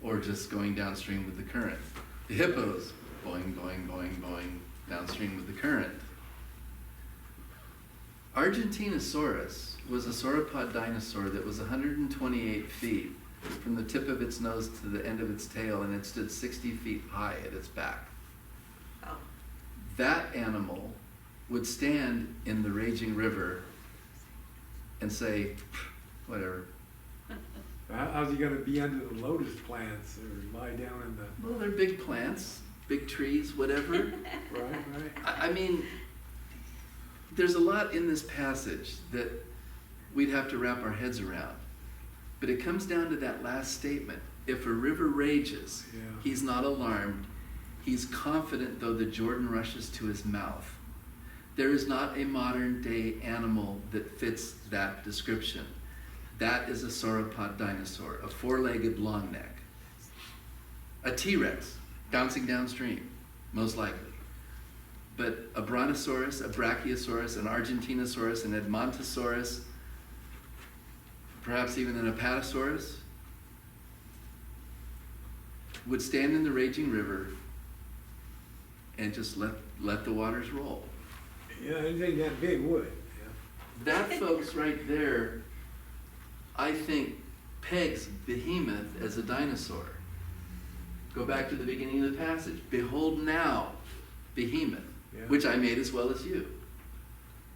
[SPEAKER 1] or just going downstream with the current. The hippos, boing, boing, boing, boing, downstream with the current. Argentinosaurus was a sauropod dinosaur that was 128 feet from the tip of its nose to the end of its tail, and it stood 60 feet high at its back.
[SPEAKER 2] Oh,
[SPEAKER 1] That animal would stand in the raging river and say, whatever.
[SPEAKER 3] how's he gonna be under the lotus plants or lie down in the,
[SPEAKER 1] Well, they're big plants, big trees, whatever.
[SPEAKER 3] right?
[SPEAKER 1] I mean, there's a lot in this passage that we'd have to wrap our heads around. But it comes down to that last statement. If a river rages,
[SPEAKER 3] Yeah.
[SPEAKER 1] he's not alarmed. He's confident, though the Jordan rushes to his mouth. There is not a modern day animal that fits that description. That is a sauropod dinosaur, a four-legged long neck. A T-Rex, bouncing downstream, most likely. But a brontosaurus, a brachiosaurus, an argentinosaurus, an edmontosaurus, perhaps even an apatosaurus, would stand in the raging river and just let the waters roll.
[SPEAKER 3] Yeah, it ain't that big, would it?
[SPEAKER 1] That, folks, right there, I think, pegs behemoth as a dinosaur. Go back to the beginning of the passage. Behold now, behemoth,
[SPEAKER 3] Yeah.
[SPEAKER 1] which I made as well as you.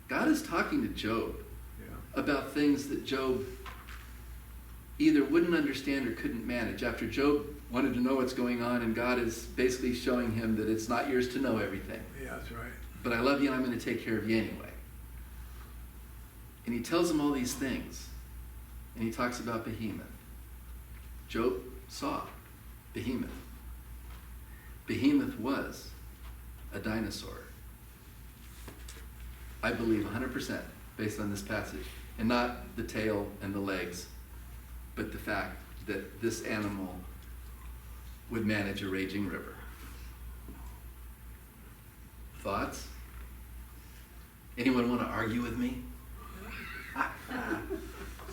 [SPEAKER 1] God is talking to Job
[SPEAKER 3] Yeah.
[SPEAKER 1] about things that Job either wouldn't understand or couldn't manage. After Job wanted to know what's going on, and God is basically showing him that it's not yours to know everything.
[SPEAKER 3] Yeah, that's right.
[SPEAKER 1] But I love you and I'm going to take care of you anyway. And he tells him all these things. And he talks about behemoth. Job saw behemoth. Behemoth was a dinosaur. I believe 100% based on this passage. And not the tail and the legs, but the fact that this animal would manage a raging river. Thoughts? Anyone want to argue with me?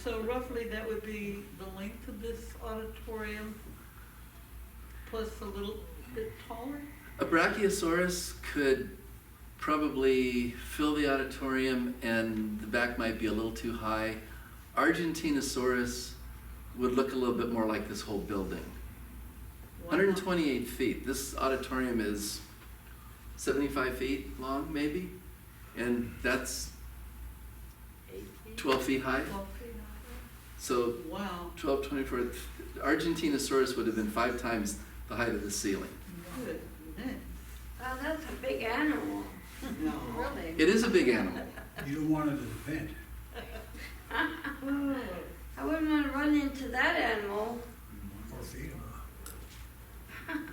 [SPEAKER 4] So roughly that would be the length of this auditorium plus a little bit taller?
[SPEAKER 1] A brachiosaurus could probably fill the auditorium and the back might be a little too high. Argentinosaurus would look a little bit more like this whole building.
[SPEAKER 4] Wow.
[SPEAKER 1] 128 feet. This auditorium is 75 feet long, maybe, and that's
[SPEAKER 2] 8 feet.
[SPEAKER 1] 12 feet high.
[SPEAKER 4] 12 feet
[SPEAKER 1] So
[SPEAKER 4] high. Wow,
[SPEAKER 1] 12, 24. Argentinosaurus would have been 5 times the height of the ceiling.
[SPEAKER 4] goodness.
[SPEAKER 2] Oh, that's a big animal.
[SPEAKER 4] No.
[SPEAKER 5] Really?
[SPEAKER 1] It is a big animal.
[SPEAKER 6] You don't want it as a vent.
[SPEAKER 4] Oh,
[SPEAKER 2] I wouldn't want to run into that animal.
[SPEAKER 6] Or feed 'em.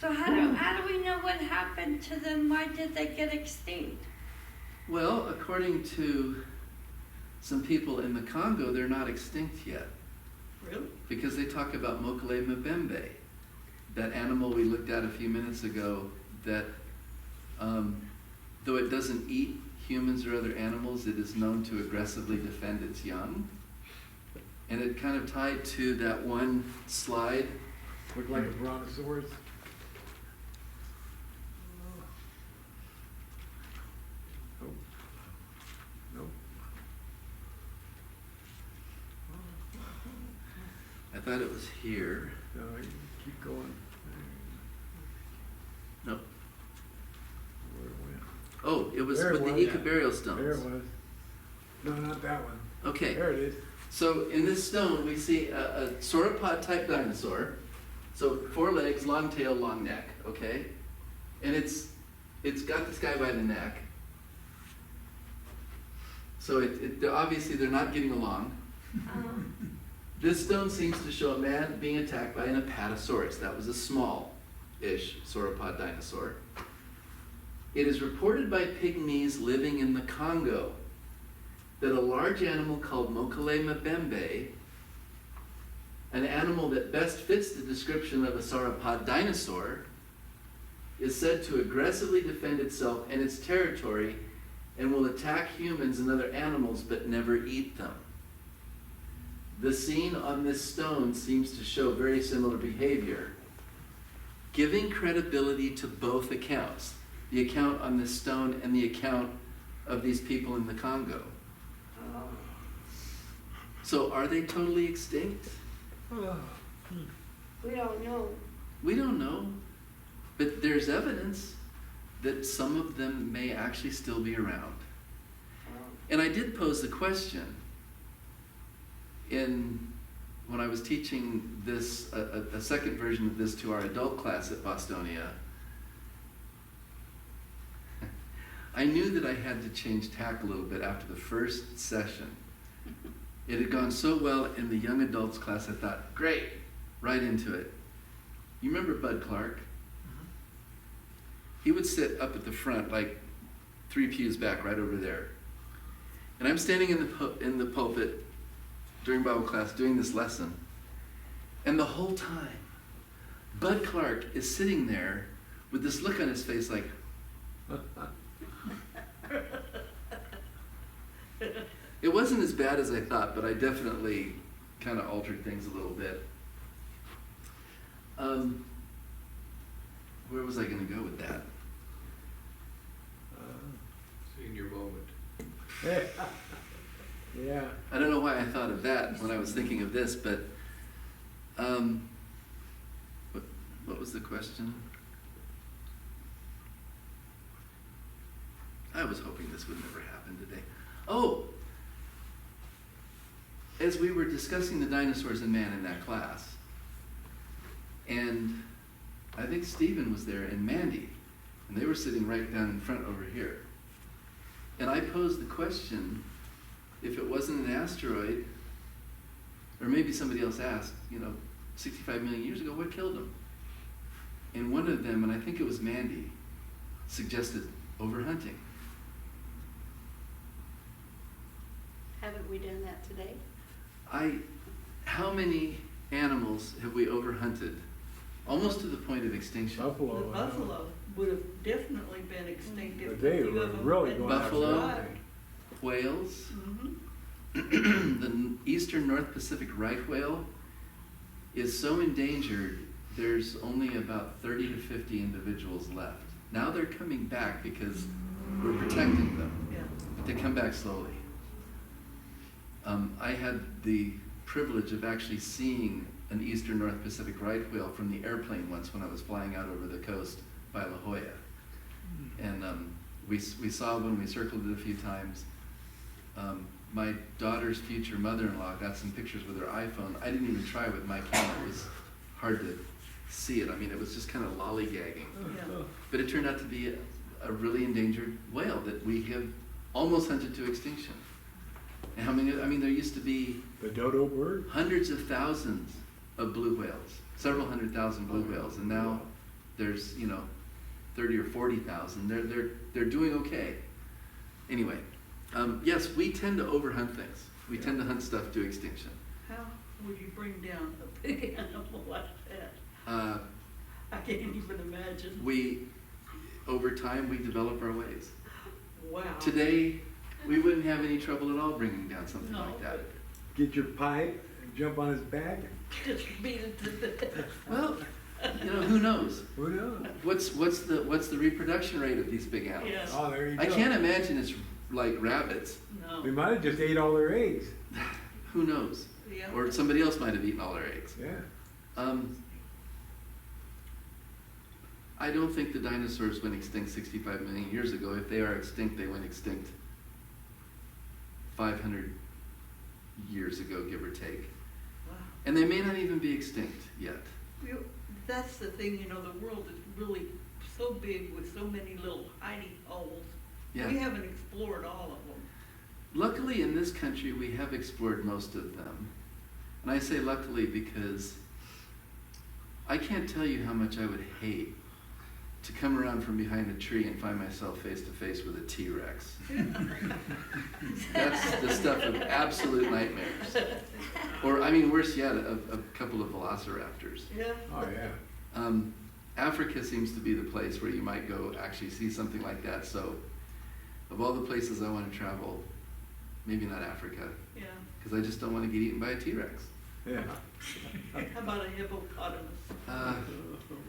[SPEAKER 2] So how do we know what happened to them? Why did they get extinct?
[SPEAKER 1] Well, according to some people in the Congo, they're not extinct yet
[SPEAKER 4] really?
[SPEAKER 1] because they talk about Mokele Mbembe, that animal we looked at a few minutes ago that, though it doesn't eat humans or other animals, it is known to aggressively defend its young. And it kind of tied to that one slide.
[SPEAKER 3] Looked like a brontosaurus. Nope. Nope.
[SPEAKER 1] I thought it was here.
[SPEAKER 3] No, you keep going.
[SPEAKER 1] Nope.
[SPEAKER 3] Where it went.
[SPEAKER 1] Oh, it was
[SPEAKER 3] There it
[SPEAKER 1] with the
[SPEAKER 3] was.
[SPEAKER 1] Ika burial
[SPEAKER 3] There it
[SPEAKER 1] stones.
[SPEAKER 3] was. No, not that one.
[SPEAKER 1] Okay.
[SPEAKER 3] There it is.
[SPEAKER 1] So in this stone, we see a sauropod type dinosaur. So 4 legs, long tail, long neck, okay? And it's got this guy by the neck. So obviously they're not getting along. This stone seems to show a man being attacked by an apatosaurus. That was a small-ish sauropod dinosaur. It is reported by pygmies living in the Congo that a large animal called Mokele Mbembe, an animal that best fits the description of a sauropod dinosaur, is said to aggressively defend itself and its territory and will attack humans and other animals but never eat them. The scene on this stone seems to show very similar behavior, giving credibility to both accounts, the account on this stone and the account of these people in the Congo.
[SPEAKER 2] Oh,
[SPEAKER 1] So are they totally extinct?
[SPEAKER 2] we don't know.
[SPEAKER 1] We don't know, but there's evidence that some of them may actually still be around.
[SPEAKER 2] Oh.
[SPEAKER 1] And I did pose the question when I was teaching this, a second version of this to our adult class at Bostonia. I knew that I had to change tack a little bit after the first session. It had gone so well in the young adults class, I thought, great, right into it. You remember Bud Clark? He would sit up at the front, like 3 pews back, right over there. And I'm standing in the pulpit during Bible class doing this lesson. And the whole time, Bud Clark is sitting there with this look on his face like, it wasn't as bad as I thought, but I definitely kind of altered things a little bit. Where was I going to go with that?
[SPEAKER 6] Senior moment.
[SPEAKER 3] Yeah.
[SPEAKER 1] I don't know why I thought of that when I was thinking of this, but what was the question? I was hoping this would never happen today. Oh! As we were discussing the dinosaurs and man in that class, and I think Stephen was there and Mandy, and they were sitting right down in front over here. And I posed the question, if it wasn't an asteroid, or maybe somebody else asked, 65 million years ago, what killed them? And one of them, and I think it was Mandy, suggested overhunting.
[SPEAKER 5] Haven't we done that today?
[SPEAKER 1] How many animals have we overhunted? Almost to the point of extinction.
[SPEAKER 3] Buffalo.
[SPEAKER 4] The buffalo would have definitely been extinct if
[SPEAKER 3] But they
[SPEAKER 4] a few
[SPEAKER 3] were
[SPEAKER 4] of them
[SPEAKER 3] really
[SPEAKER 4] had
[SPEAKER 3] going
[SPEAKER 1] after
[SPEAKER 4] survived.
[SPEAKER 3] that.
[SPEAKER 1] whales.
[SPEAKER 4] Mhm.
[SPEAKER 1] The eastern North Pacific right whale is so endangered, there's only about 30 to 50 individuals left. Now they're coming back because we're protecting them.
[SPEAKER 4] Yeah.
[SPEAKER 1] They come back slowly. I had the privilege of actually seeing an eastern North Pacific right whale from the airplane once when I was flying out over the coast by La Jolla. And we saw one, we circled it a few times. My daughter's future mother-in-law got some pictures with her iPhone. I didn't even try with my camera. It was hard to see it. I mean, it was just kind of lollygagging.
[SPEAKER 4] Yeah.
[SPEAKER 1] But it turned out to be a really endangered whale that we have almost hunted to extinction. And how many, I mean, there used to be
[SPEAKER 3] The dodo bird?
[SPEAKER 1] hundreds of thousands of blue whales, several 100,000 blue whales, and now there's, 30 or 40,000. They're doing okay. Anyway, yes, we tend to overhunt things. We tend to hunt stuff to extinction.
[SPEAKER 4] How would you bring down a big animal like that?
[SPEAKER 1] Uh,
[SPEAKER 4] I can't even imagine.
[SPEAKER 1] Over time, we develop our ways.
[SPEAKER 4] Wow.
[SPEAKER 1] Today, we wouldn't have any trouble at all bringing down something
[SPEAKER 4] No,
[SPEAKER 1] like that.
[SPEAKER 3] Get your pipe and jump on his back and,
[SPEAKER 4] Just beat it to death.
[SPEAKER 1] Well, who knows?
[SPEAKER 3] who knows?
[SPEAKER 1] What's the reproduction rate of these big animals?
[SPEAKER 4] Yes.
[SPEAKER 3] Oh, there you go.
[SPEAKER 1] I can't imagine it's like rabbits.
[SPEAKER 3] We
[SPEAKER 4] No.
[SPEAKER 3] might have just ate all their eggs.
[SPEAKER 1] Who knows?
[SPEAKER 4] Yeah.
[SPEAKER 1] Or somebody else might have eaten all their eggs.
[SPEAKER 3] Yeah.
[SPEAKER 1] I don't think the dinosaurs went extinct 65 million years ago. If they are extinct, they went extinct 500 years ago, give or take.
[SPEAKER 4] Wow.
[SPEAKER 1] And they may not even be extinct yet.
[SPEAKER 4] That's the thing, the world is really so big with so many little hidey holes.
[SPEAKER 1] Yeah.
[SPEAKER 4] We haven't explored all of them.
[SPEAKER 1] Luckily, in this country, we have explored most of them. And I say luckily because I can't tell you how much I would hate to come around from behind a tree and find myself face to face with a T-Rex. That's the stuff of absolute nightmares. Or, worse yet, a couple of velociraptors.
[SPEAKER 4] Yeah.
[SPEAKER 3] Oh, yeah.
[SPEAKER 1] Africa seems to be the place where you might go actually see something like that. So, of all the places I want to travel, maybe not Africa,
[SPEAKER 4] Yeah.
[SPEAKER 1] because I just don't want to get eaten by a T-Rex.
[SPEAKER 3] Yeah.
[SPEAKER 4] How about a hippopotamus?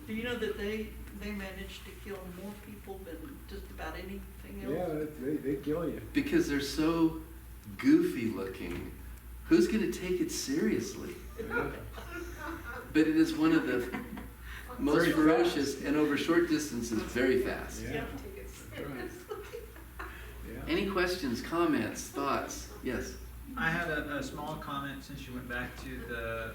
[SPEAKER 4] Do you know that they managed to kill more people than just about anything else?
[SPEAKER 3] Yeah, they kill you.
[SPEAKER 1] Because they're so goofy looking, who's going to take it seriously?
[SPEAKER 3] Yeah.
[SPEAKER 1] But it is one of the most
[SPEAKER 3] Very
[SPEAKER 1] ferocious and over short distances, very fast.
[SPEAKER 3] Yeah. Yeah.
[SPEAKER 1] Any questions, comments, thoughts? Yes.
[SPEAKER 7] I had a small comment since you went back to the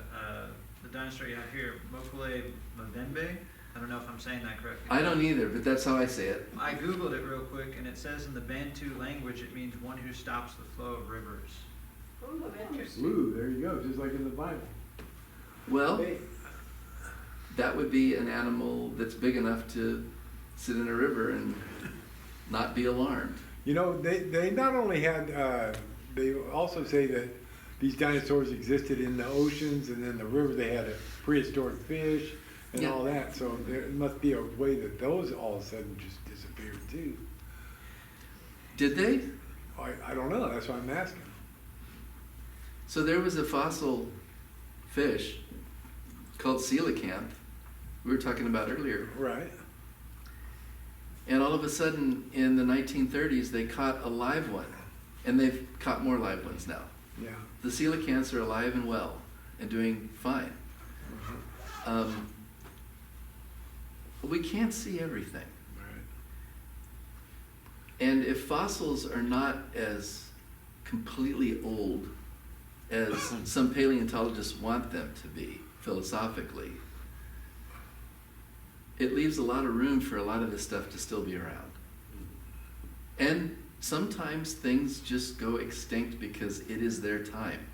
[SPEAKER 7] dinosaur you have here, Mokele Mavembe. I don't know if I'm saying that correctly.
[SPEAKER 1] I don't either, but that's how I say it.
[SPEAKER 7] I Googled it real quick, and it says in the Bantu language it means one who stops the flow of rivers.
[SPEAKER 5] Ooh, interesting.
[SPEAKER 3] Ooh, there you go, just like in the Bible.
[SPEAKER 1] Well,
[SPEAKER 3] Hey,
[SPEAKER 1] that would be an animal that's big enough to sit in a river and not be alarmed.
[SPEAKER 3] they not only had, they also say that these dinosaurs existed in the oceans and in the river. They had a prehistoric fish and
[SPEAKER 1] Yeah.
[SPEAKER 3] all that. So there must be a way that those all of a sudden just disappeared too.
[SPEAKER 1] Did they?
[SPEAKER 3] I don't know. That's why I'm asking.
[SPEAKER 1] So there was a fossil fish called coelacanth we were talking about earlier.
[SPEAKER 3] Right.
[SPEAKER 1] And all of a sudden, in the 1930s, they caught a live one. And they've caught more live ones now.
[SPEAKER 3] Yeah.
[SPEAKER 1] The coelacanths are alive and well and doing fine. We can't see everything.
[SPEAKER 3] Right.
[SPEAKER 1] And if fossils are not as completely old as some paleontologists want them to be, philosophically, it leaves a lot of room for a lot of this stuff to still be around. And sometimes things just go extinct because it is their time.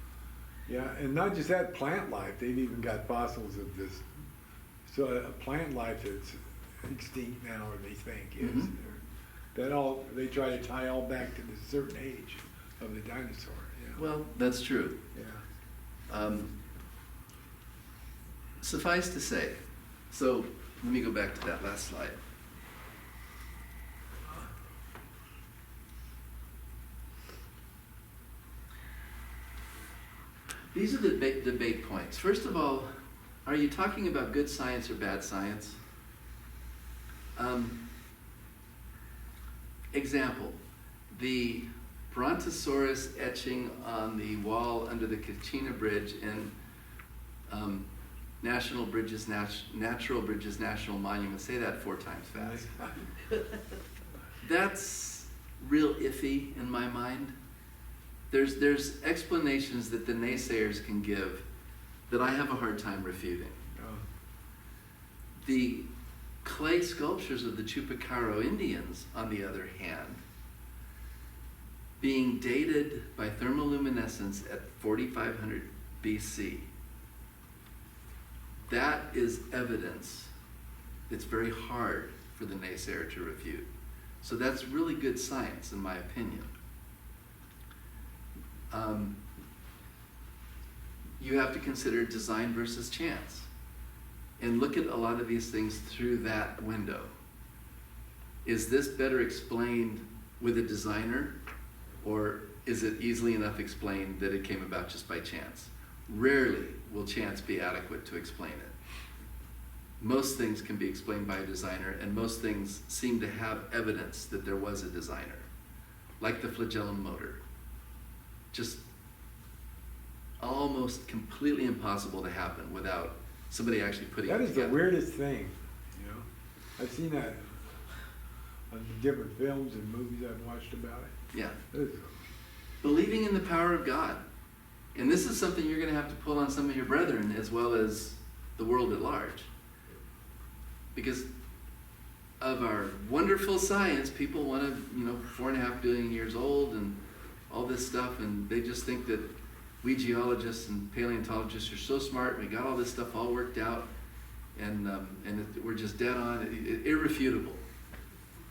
[SPEAKER 3] Yeah, and not just that, plant life. They've even got fossils of this. So a plant life that's extinct now, or they think is.
[SPEAKER 1] Mhm.
[SPEAKER 3] That all they try to tie all back to the certain age of the dinosaur. Yeah.
[SPEAKER 1] Well, that's true.
[SPEAKER 3] Yeah.
[SPEAKER 1] Suffice to say, so let me go back to that last slide. These are the debate points. First of all, are you talking about good science or bad science? Example, the Brontosaurus etching on the wall under the Kachina Bridge in Natural Bridges National Monument. Say that 4 times fast. That's real iffy in my mind. There's explanations that the naysayers can give that I have a hard time refuting.
[SPEAKER 3] Oh.
[SPEAKER 1] The clay sculptures of the Chupacaro Indians, on the other hand, being dated by thermoluminescence at 4500 BC, that is evidence that's very hard for the naysayer to refute. So that's really good science, in my opinion. You have to consider design versus chance and look at a lot of these things through that window. Is this better explained with a designer, or is it easily enough explained that it came about just by chance? Rarely will chance be adequate to explain it. Most things can be explained by a designer, and most things seem to have evidence that there was a designer, like the flagellum motor. Just almost completely impossible to happen without somebody actually putting
[SPEAKER 3] That
[SPEAKER 1] it
[SPEAKER 3] is
[SPEAKER 1] together.
[SPEAKER 3] the weirdest thing, you know? I've seen that on different films and movies I've watched about it.
[SPEAKER 1] Yeah.
[SPEAKER 3] That is-
[SPEAKER 1] Believing in the power of God. And this is something you're going to have to pull on some of your brethren as well as the world at large. Because of our wonderful science, people want to, 4.5 billion years old and all this stuff, and they just think that we geologists and paleontologists are so smart, we got all this stuff all worked out, and we're just dead on, irrefutable.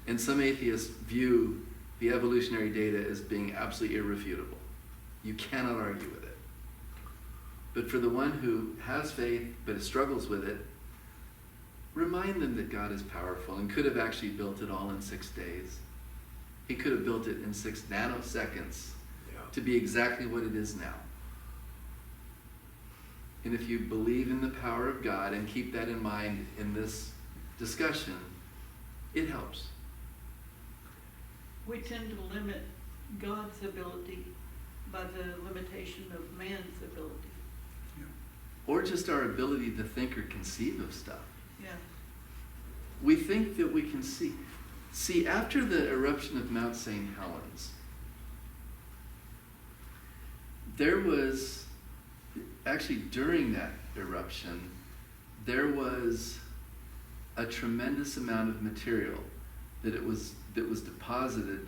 [SPEAKER 1] And some atheists view the evolutionary data as being absolutely irrefutable. You cannot argue with it. But for the one who has faith but struggles with it, remind them that God is powerful and could have actually built it all in 6 days. He could have built it in 6 nanoseconds to be exactly what it is now. And if you believe in the power of God and keep that in mind in this discussion, it helps.
[SPEAKER 4] We tend to limit God's ability by the limitation of man's ability.
[SPEAKER 1] Or just our ability to think or conceive of stuff.
[SPEAKER 4] Yeah.
[SPEAKER 1] We think that we can see. See, after the eruption of Mount St. Helens, there was, actually during that eruption, there was a tremendous amount of material that was deposited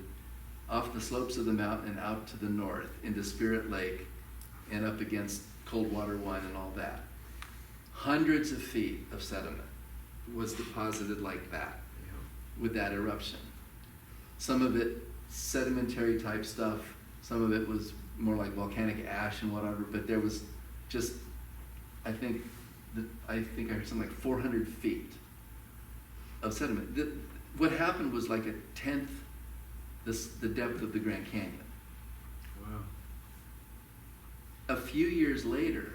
[SPEAKER 1] off the slopes of the mountain and out to the north into Spirit Lake and up against Coldwater One and all that. Hundreds of feet of sediment was deposited like that with that eruption. Some of it sedimentary type stuff, some of it was more like volcanic ash and whatever, but there was just, I think I heard something like 400 feet of sediment. What happened was like 1/10 the depth of the Grand Canyon.
[SPEAKER 3] Wow.
[SPEAKER 1] A few years later,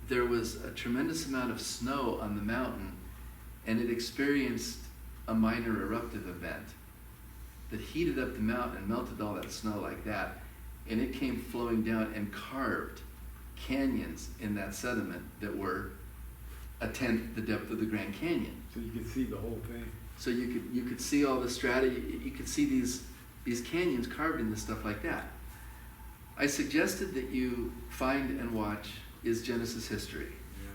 [SPEAKER 1] there was a tremendous amount of snow on the mountain, and it experienced a minor eruptive event that heated up the mountain and melted all that snow like that, and it came flowing down and carved canyons in that sediment that were 1/10 the depth of the Grand Canyon.
[SPEAKER 3] So you could see the whole thing.
[SPEAKER 1] So you could see all the strata, you could see these canyons carved into stuff like that. I suggested that you find and watch Is Genesis History.
[SPEAKER 3] Yeah.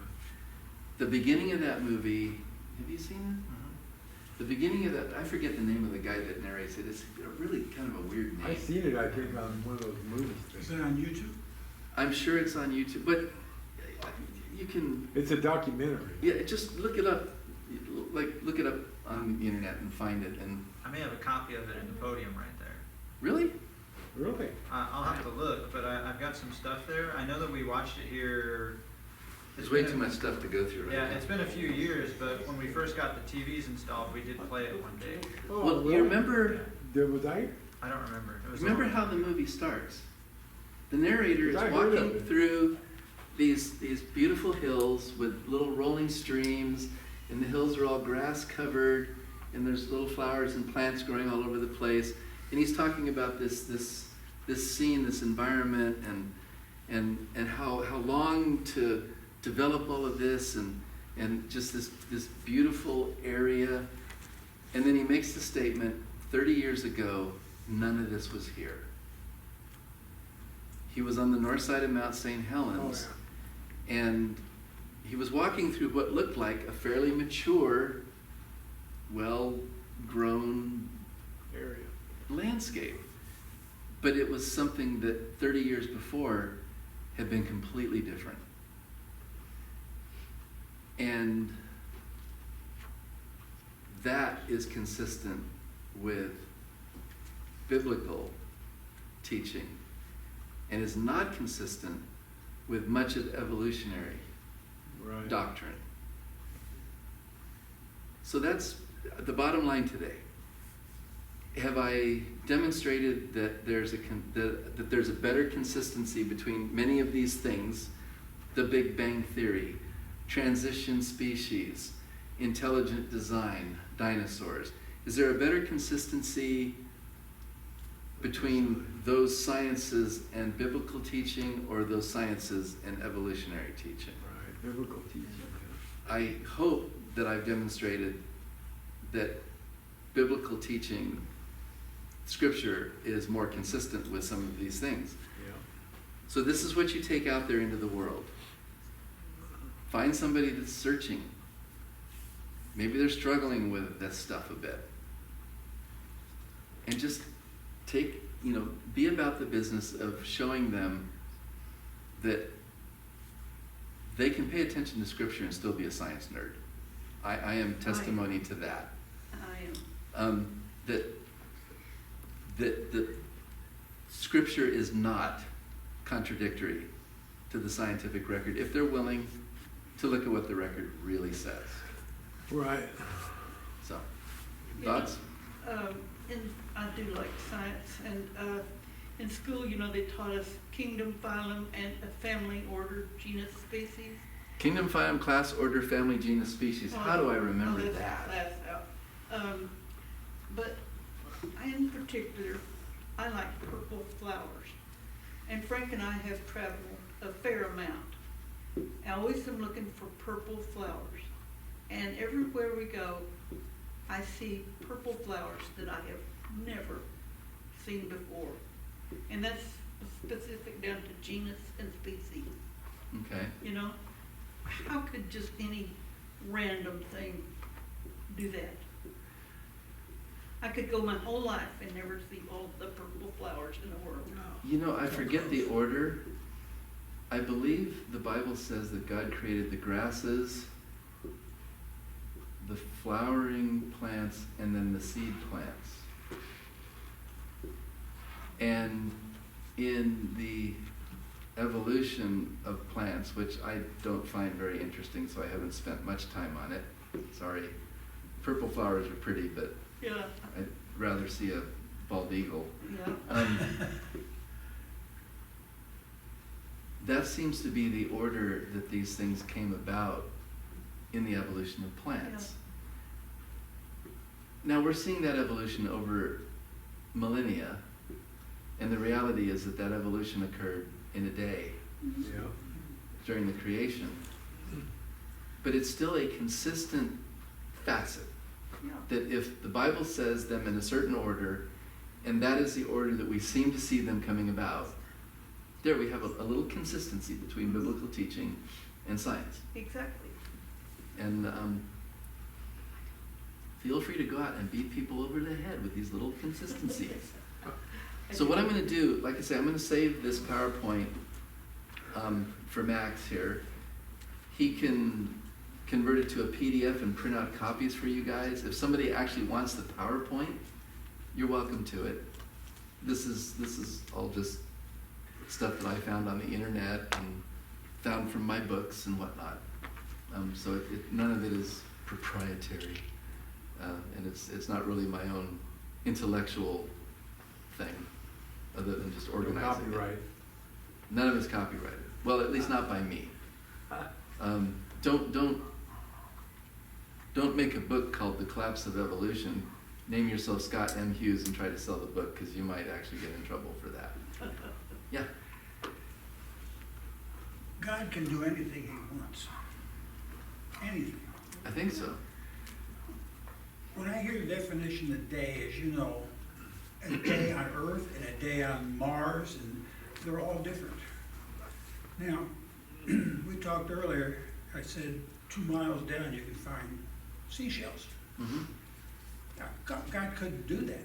[SPEAKER 1] The beginning of that movie, have you seen it? The beginning of that, I forget the name of the guy that narrates it. It's a really kind of a weird name.
[SPEAKER 3] I've seen it, I think, on one of those movies.
[SPEAKER 6] Is it on YouTube?
[SPEAKER 1] I'm sure it's on YouTube, but you can,
[SPEAKER 3] It's a documentary.
[SPEAKER 1] yeah, just look it up. Look it up on the internet and find it. And
[SPEAKER 7] I may have a copy of it in the podium right there.
[SPEAKER 1] really,
[SPEAKER 3] Really?
[SPEAKER 7] I'll have to look, but I've got some stuff there. I know that we watched it here.
[SPEAKER 1] there's way too much stuff to go through right
[SPEAKER 7] Yeah,
[SPEAKER 1] now.
[SPEAKER 7] it's been a few years, but when we first got the TVs installed, we did play it one day.
[SPEAKER 3] Oh,
[SPEAKER 1] Well, you remember
[SPEAKER 3] There was I?
[SPEAKER 7] I don't remember. It was
[SPEAKER 1] remember
[SPEAKER 7] long-
[SPEAKER 1] how the movie starts? The narrator is
[SPEAKER 3] I heard of
[SPEAKER 1] walking
[SPEAKER 3] it.
[SPEAKER 1] through these beautiful hills with little rolling streams, and the hills are all grass covered, and there's little flowers and plants growing all over the place. And he's talking about this scene, this environment, and how long to develop all of this, and just this beautiful area. And then he makes the statement, 30 years ago, none of this was here. He was on the north side of Mount St. Helens, and he was walking through what looked like a fairly mature, well-grown
[SPEAKER 3] Area.
[SPEAKER 1] landscape. But it was something that 30 years before had been completely different. And that is consistent with biblical teaching and is not consistent with much of evolutionary
[SPEAKER 3] Right.
[SPEAKER 1] doctrine. So that's the bottom line today. Have I demonstrated that there's a better consistency between many of these things, the Big Bang Theory, transition species, intelligent design, dinosaurs? Is there a better consistency between those sciences and biblical teaching, or those sciences and evolutionary teaching?
[SPEAKER 3] Right, biblical teaching.
[SPEAKER 1] I hope that I've demonstrated that biblical teaching, scripture, is more consistent with some of these things.
[SPEAKER 3] Yeah.
[SPEAKER 1] So this is what you take out there into the world. Find somebody that's searching. Maybe they're struggling with this stuff a bit. And just be about the business of showing them that they can pay attention to scripture and still be a science nerd. I am testimony to that.
[SPEAKER 4] I am.
[SPEAKER 1] That scripture is not contradictory to the scientific record if they're willing to look at what the record really says.
[SPEAKER 3] Right.
[SPEAKER 1] So,
[SPEAKER 4] You know,
[SPEAKER 1] thoughts?
[SPEAKER 4] And I do like science, and in school, they taught us kingdom, phylum, and a family, order, genus, species.
[SPEAKER 1] Kingdom, phylum, class, order, family, genus, species. How do I remember that?
[SPEAKER 4] That's out. But in particular, I like purple flowers. And Frank and I have traveled a fair amount. I always am looking for purple flowers. And everywhere we go, I see purple flowers that I have never seen before. And that's specific down to genus and species.
[SPEAKER 1] Okay.
[SPEAKER 4] How could just any random thing do that? I could go my whole life and never see all the purple flowers in the world.
[SPEAKER 1] I forget the order. I believe the Bible says that God created the grasses, the flowering plants, and then the seed plants. And in the evolution of plants, which I don't find very interesting, so I haven't spent much time on it. Sorry. Purple flowers are pretty, but
[SPEAKER 4] Yeah,
[SPEAKER 1] I'd rather see a bald eagle.
[SPEAKER 4] yeah.
[SPEAKER 1] That seems to be the order that these things came about in the evolution of plants. Now we're seeing that evolution over millennia, and the reality is that evolution occurred in a day
[SPEAKER 3] Yeah.
[SPEAKER 1] during the creation. But it's still a consistent facet
[SPEAKER 4] Yeah.
[SPEAKER 1] that if the Bible says them in a certain order, and that is the order that we seem to see them coming about, there we have a little consistency between biblical teaching and science.
[SPEAKER 4] Exactly.
[SPEAKER 1] And feel free to go out and beat people over the head with these little consistencies. So what I'm going to do, like I say, I'm going to save this PowerPoint for Max here. He can convert it to a PDF and print out copies for you guys. If somebody actually wants the PowerPoint, you're welcome to it. This is all just stuff that I found on the internet and found from my books and whatnot. So none of it is proprietary, and it's not really my own intellectual thing, other than just
[SPEAKER 3] No
[SPEAKER 1] organizing it.
[SPEAKER 3] copyright.
[SPEAKER 1] None of it's copyrighted. Well, at least not by me. Don't make a book called The Collapse of Evolution. Name yourself Scott M. Hughes and try to sell the book, because you might actually get in trouble for that. Yeah.
[SPEAKER 6] God can do anything he wants. Anything.
[SPEAKER 1] I think so.
[SPEAKER 6] When I hear the definition of day, as you know, a day on Earth and a day on Mars, and they're all different. Now, we talked earlier, I said 2 miles down you can find seashells.
[SPEAKER 1] Mm-hmm.
[SPEAKER 6] Now, God couldn't do that.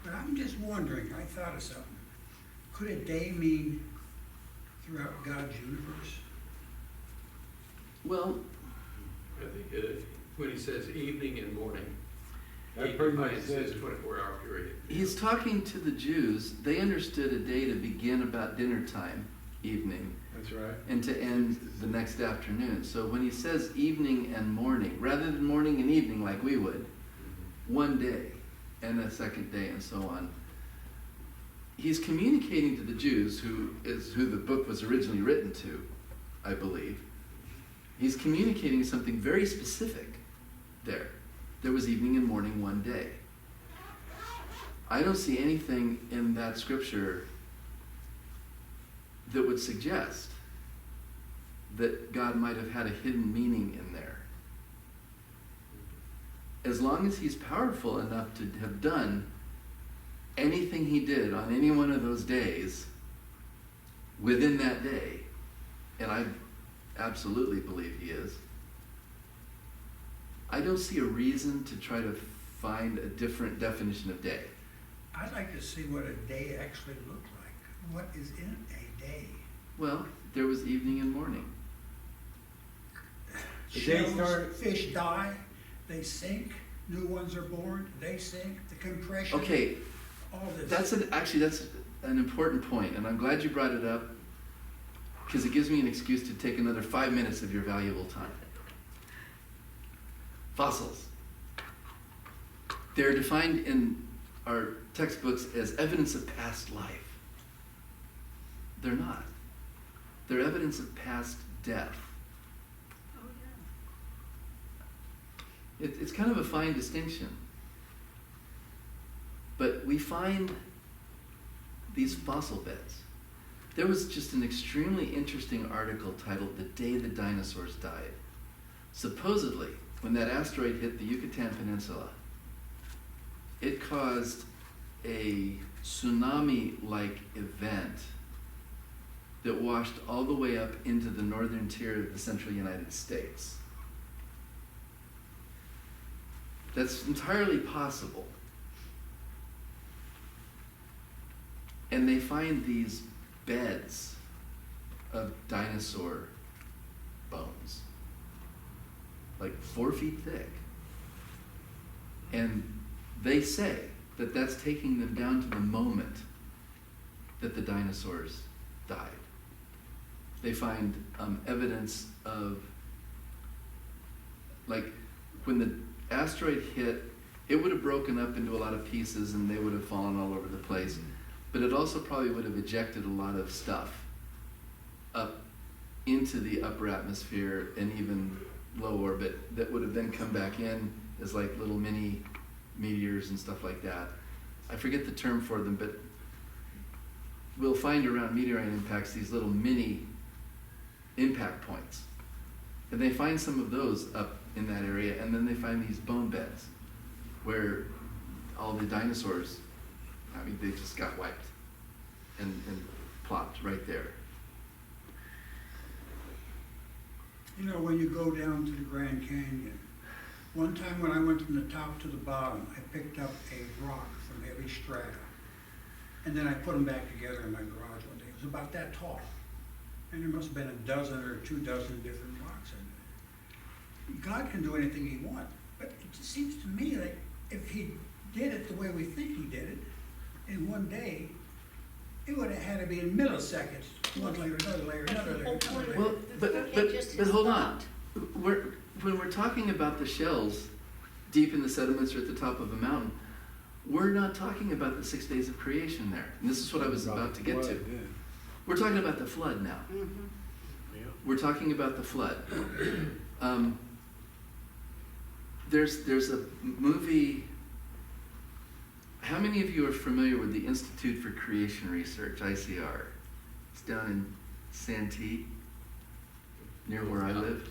[SPEAKER 6] But I'm just wondering, I thought of something. Could a day mean throughout God's universe?
[SPEAKER 1] Well,
[SPEAKER 8] I think when he says evening and morning,
[SPEAKER 3] That
[SPEAKER 8] he
[SPEAKER 3] pretty much
[SPEAKER 8] defines
[SPEAKER 3] says-
[SPEAKER 8] his 24-hour period.
[SPEAKER 1] he's talking to the Jews. They understood a day to begin about dinner time, evening,
[SPEAKER 3] That's right.
[SPEAKER 1] and to end the next afternoon. So when he says evening and morning, rather than morning and evening like we would, one day and a second day and so on, he's communicating to the Jews, who the book was originally written to, I believe. He's communicating something very specific there. There was evening and morning one day. I don't see anything in that scripture that would suggest that God might have had a hidden meaning in there. As long as he's powerful enough to have done anything he did on any one of those days within that day, and I absolutely believe he is, I don't see a reason to try to find a different definition of day.
[SPEAKER 6] I'd like to see what a day actually looked like. What is in a day?
[SPEAKER 1] Well, there was evening and morning.
[SPEAKER 3] The day
[SPEAKER 6] Shells,
[SPEAKER 3] start-
[SPEAKER 6] fish die, they sink, new ones are born, they sink, the compression,
[SPEAKER 1] Okay,
[SPEAKER 6] all this.
[SPEAKER 1] that's an important point, and I'm glad you brought it up, because it gives me an excuse to take another 5 minutes of your valuable time. Fossils. They're defined in our textbooks as evidence of past life. They're not. They're evidence of past death.
[SPEAKER 4] Oh, yeah.
[SPEAKER 1] It's kind of a fine distinction. But we find these fossil beds. There was just an extremely interesting article titled "The Day the Dinosaurs Died." Supposedly, when that asteroid hit the Yucatan Peninsula, it caused a tsunami-like event that washed all the way up into the northern tier of the central United States. That's entirely possible. And they find these beds of dinosaur bones, like 4 feet thick. And they say that that's taking them down to the moment that the dinosaurs died. They find evidence of, like, when the asteroid hit, it would have broken up into a lot of pieces and they would have fallen all over the place. But it also probably would have ejected a lot of stuff up into the upper atmosphere and even low orbit that would have then come back in as like little mini meteors and stuff like that. I forget the term for them, but we'll find around meteorite impacts these little mini impact points. And they find some of those up in that area, and then they find these bone beds where all the dinosaurs, I mean, they just got wiped and plopped right there.
[SPEAKER 6] You know, when you go down to the Grand Canyon, one time when I went from the top to the bottom, I picked up a rock from every strata. And then I put them back together in my garage one day. It was about that tall. And there must have been a dozen or 2 dozen different rocks in it. God can do anything he wants. But it just seems to me like if he did it the way we think he did it, in one day, it would have had to be in milliseconds. One layer, another layer, another layer, another layer.
[SPEAKER 1] Well, but
[SPEAKER 5] It just
[SPEAKER 1] but
[SPEAKER 5] is
[SPEAKER 1] hold on.
[SPEAKER 5] thought.
[SPEAKER 1] When we're talking about the shells deep in the sediments or at the top of a mountain, we're not talking about the 6 days of creation there. And this is what I was about to get to. We're talking about the flood now.
[SPEAKER 2] Mhm.
[SPEAKER 1] We're talking about the flood. There's a movie. How many of you are familiar with the Institute for Creation Research, ICR? It's down in Santee, near where I live.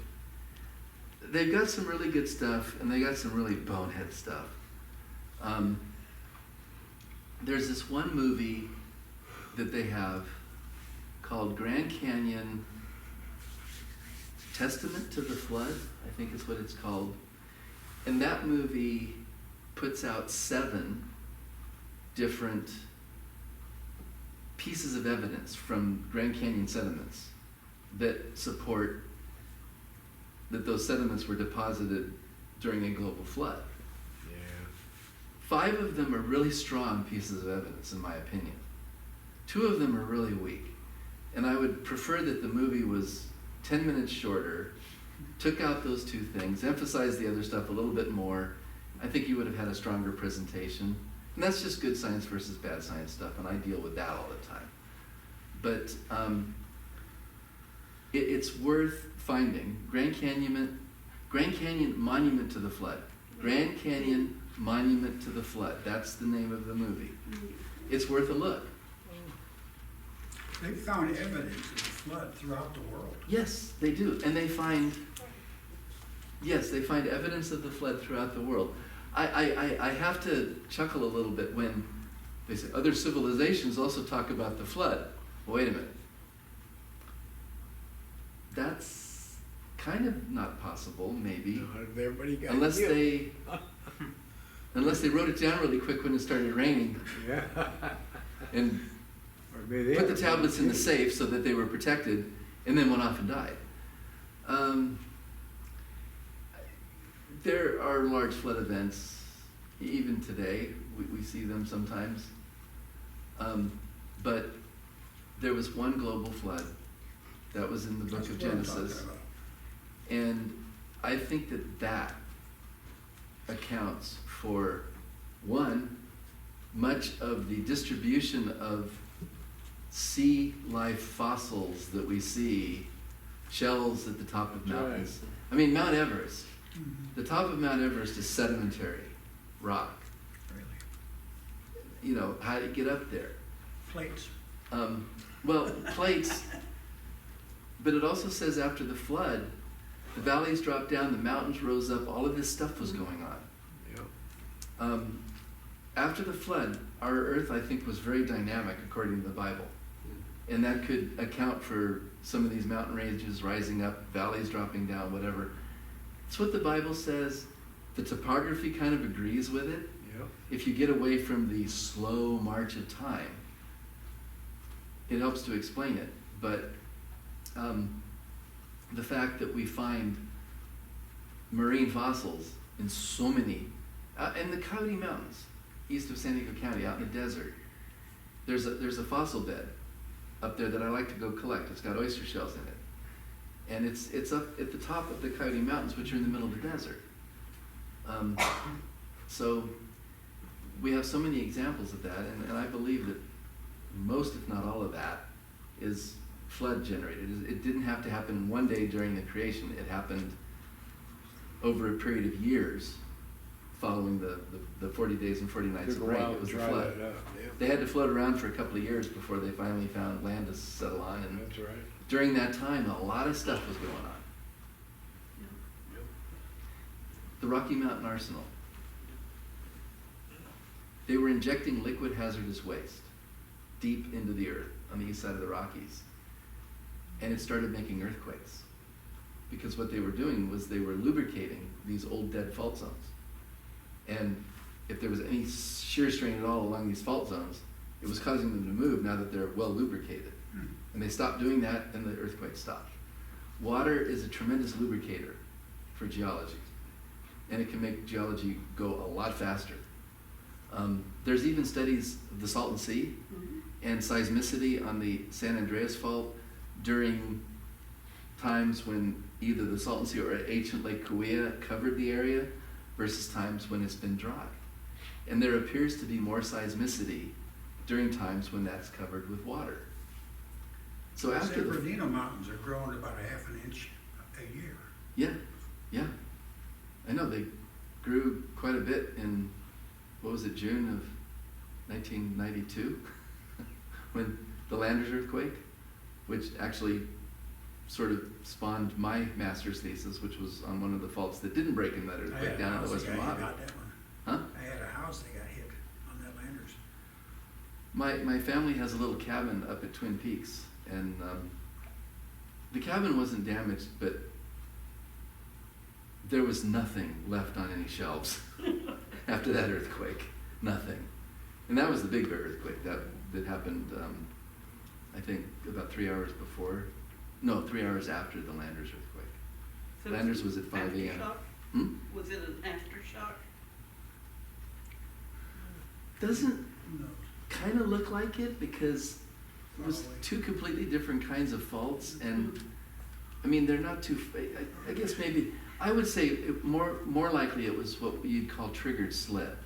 [SPEAKER 1] They've got some really good stuff, and they got some really bonehead stuff. There's this one movie that they have called Grand Canyon Testament to the Flood, I think is what it's called. And that movie puts out 7 different pieces of evidence from Grand Canyon sediments that support that those sediments were deposited during a global flood.
[SPEAKER 3] Yeah.
[SPEAKER 1] 5 of them are really strong pieces of evidence, in my opinion. 2 of them are really weak. And I would prefer that the movie was 10 minutes shorter, took out those 2 things, emphasized the other stuff a little bit more. I think you would have had a stronger presentation. And that's just good science versus bad science stuff, and I deal with that all the time. But it's worth finding. Grand Canyon Monument to the Flood. Grand Canyon Monument to the Flood. That's the name of the movie. It's worth a look.
[SPEAKER 6] They found evidence of the flood throughout the world.
[SPEAKER 1] Yes, they do. And they find evidence of the flood throughout the world. I have to chuckle a little bit when they say other civilizations also talk about the flood. Well, wait a minute. That's kind of not possible, maybe.
[SPEAKER 3] Not if everybody got
[SPEAKER 1] Unless
[SPEAKER 3] you.
[SPEAKER 1] they wrote it down really quick when it started raining
[SPEAKER 3] Yeah.
[SPEAKER 1] and
[SPEAKER 3] Or maybe they
[SPEAKER 1] put the
[SPEAKER 3] have-
[SPEAKER 1] tablets in the safe so that they were protected, and then went off and died. There are large flood events, even today. We see them sometimes. But there was one global flood that was in the book
[SPEAKER 6] That's
[SPEAKER 1] of
[SPEAKER 6] what I'm talking
[SPEAKER 1] Genesis.
[SPEAKER 6] about.
[SPEAKER 1] And I think that accounts for, one, much of the distribution of sea life fossils that we see, shells at the top of mountains. I mean, Mount Everest.
[SPEAKER 6] Mhm.
[SPEAKER 1] The top of Mount Everest is sedimentary rock.
[SPEAKER 6] Really.
[SPEAKER 1] You know, how do you get up there?
[SPEAKER 6] Plates.
[SPEAKER 1] Well, plates, but it also says after the flood, the valleys dropped down, the mountains rose up, all of this stuff was going on.
[SPEAKER 3] Yeah.
[SPEAKER 1] After the flood, our earth, I think, was very dynamic according to the Bible. And that could account for some of these mountain ranges rising up, valleys dropping down, whatever. It's what the Bible says. The topography kind of agrees with it.
[SPEAKER 3] Yeah.
[SPEAKER 1] If you get away from the slow march of time, it helps to explain it. But the fact that we find marine fossils in so many, in the Coyote Mountains, east of San Diego County, out in the desert, there's a fossil bed up there that I like to go collect. It's got oyster shells in it. And it's up at the top of the Coyote Mountains, which are in the middle of the desert. So we have so many examples of that, and I believe that most, if not all of that, is flood generated. It didn't have to happen one day during the creation. It happened over a period of years following the 40 days and 40 nights
[SPEAKER 3] Took
[SPEAKER 1] of
[SPEAKER 3] a
[SPEAKER 1] rain.
[SPEAKER 3] while
[SPEAKER 1] It was
[SPEAKER 3] to
[SPEAKER 1] the
[SPEAKER 3] dry
[SPEAKER 1] flood.
[SPEAKER 3] that up. Yeah.
[SPEAKER 1] They had to float around for a couple of years before they finally found land to settle on, and
[SPEAKER 3] That's right.
[SPEAKER 1] during that time, a lot of stuff was going on. The Rocky Mountain Arsenal. They were injecting liquid hazardous waste deep into the earth on the east side of the Rockies. And it started making earthquakes. Because what they were doing was they were lubricating these old dead fault zones. And if there was any shear strain at all along these fault zones, it was causing them to move now that they're well lubricated. And they stopped doing that, and the earthquake stopped. Water is a tremendous lubricator for geology, and it can make geology go a lot faster. There's even studies of the Salton Sea and seismicity on the San Andreas Fault during times when either the Salton Sea or ancient Lake Cahuilla covered the area versus times when it's been dry. And there appears to be more seismicity during times when that's covered with water. So
[SPEAKER 6] The
[SPEAKER 1] after
[SPEAKER 6] San
[SPEAKER 1] the,
[SPEAKER 6] Bernardino Mountains are growing about a half an inch a year.
[SPEAKER 1] yeah, I know, they grew quite a bit in, what was it, June of 1992? When the Landers earthquake, which actually sort of spawned my master's thesis, which was on one of the faults that didn't break in that
[SPEAKER 6] I
[SPEAKER 1] earthquake
[SPEAKER 6] had a
[SPEAKER 1] down in the
[SPEAKER 6] house that
[SPEAKER 1] Western
[SPEAKER 6] got hit
[SPEAKER 1] Mojave.
[SPEAKER 6] on that one.
[SPEAKER 1] Huh?
[SPEAKER 6] I had a house that got hit on that Landers.
[SPEAKER 1] My family has a little cabin up at Twin Peaks, and the cabin wasn't damaged, but there was nothing left on any shelves after that earthquake. Nothing. And that was the Big Bear earthquake that happened, I think, about 3 hours before. No, 3 hours after the Landers earthquake.
[SPEAKER 4] So
[SPEAKER 1] Landers was at 5 a.m.
[SPEAKER 4] aftershock?
[SPEAKER 1] Hmm?
[SPEAKER 4] Was it an aftershock?
[SPEAKER 1] Doesn't
[SPEAKER 6] Who knows?
[SPEAKER 1] kind of look like it, because it was
[SPEAKER 6] Probably.
[SPEAKER 1] two completely different kinds of faults, and I mean, they're not too, I guess maybe, I would say more likely it was what you'd call triggered slip,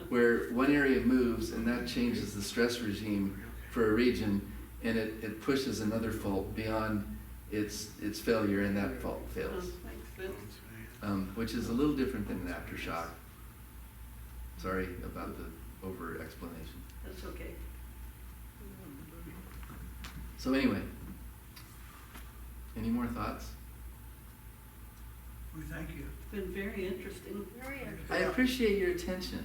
[SPEAKER 1] where one area moves and that changes the stress regime for a region, and it pushes another fault beyond its failure, and that fault fails,
[SPEAKER 4] Makes sense.
[SPEAKER 1] which is a little different than an aftershock. Sorry about the over explanation.
[SPEAKER 4] That's okay.
[SPEAKER 1] So anyway, any more thoughts?
[SPEAKER 6] We thank you.
[SPEAKER 4] It's been very interesting.
[SPEAKER 2] Very interesting.
[SPEAKER 1] I appreciate your attention.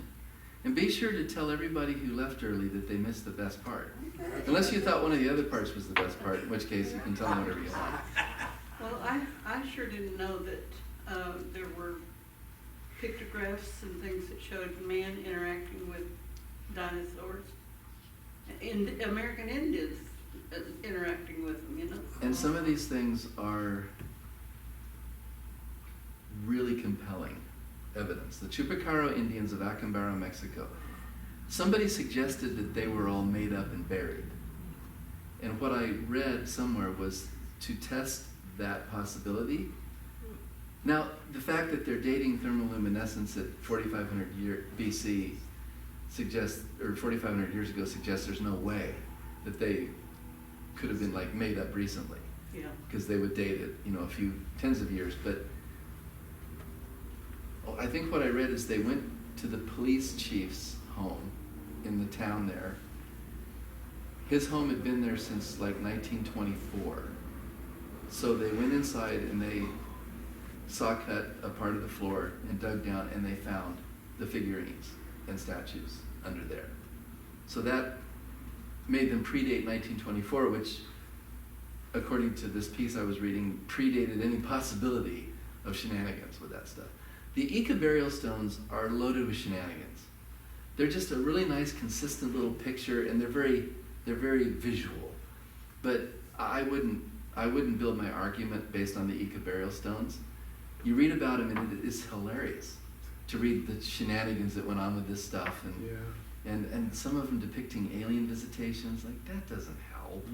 [SPEAKER 1] And be sure to tell everybody who left early that they missed the best part. Unless you thought one of the other parts was the best part, in which case you can tell them whatever you want.
[SPEAKER 4] Well, I sure didn't know that there were pictographs and things that showed man interacting with dinosaurs. And American Indians interacting with them, you know?
[SPEAKER 1] And some of these things are really compelling evidence. The Chupacaro Indians of Acambaro, Mexico. Somebody suggested that they were all made up and buried. And what I read somewhere was to test that possibility. Now, the fact that they're dating thermoluminescence at 4,500 BC suggests, or 4,500 years ago suggests there's no way that they could have been like made up recently,
[SPEAKER 4] Yeah.
[SPEAKER 1] because they would date it, a few tens of years. But I think what I read is they went to the police chief's home in the town there. His home had been there since like 1924. So they went inside and they saw cut a part of the floor and dug down, and they found the figurines and statues under there. So that made them predate 1924, which, according to this piece I was reading, predated any possibility of shenanigans with that stuff. The Ica burial stones are loaded with shenanigans. They're just a really nice, consistent little picture, and they're very visual. But I wouldn't build my argument based on the Ica burial stones. You read about them, and it is hilarious to read the shenanigans that went on with this stuff, and some of them depicting alien visitations. Like, that doesn't help.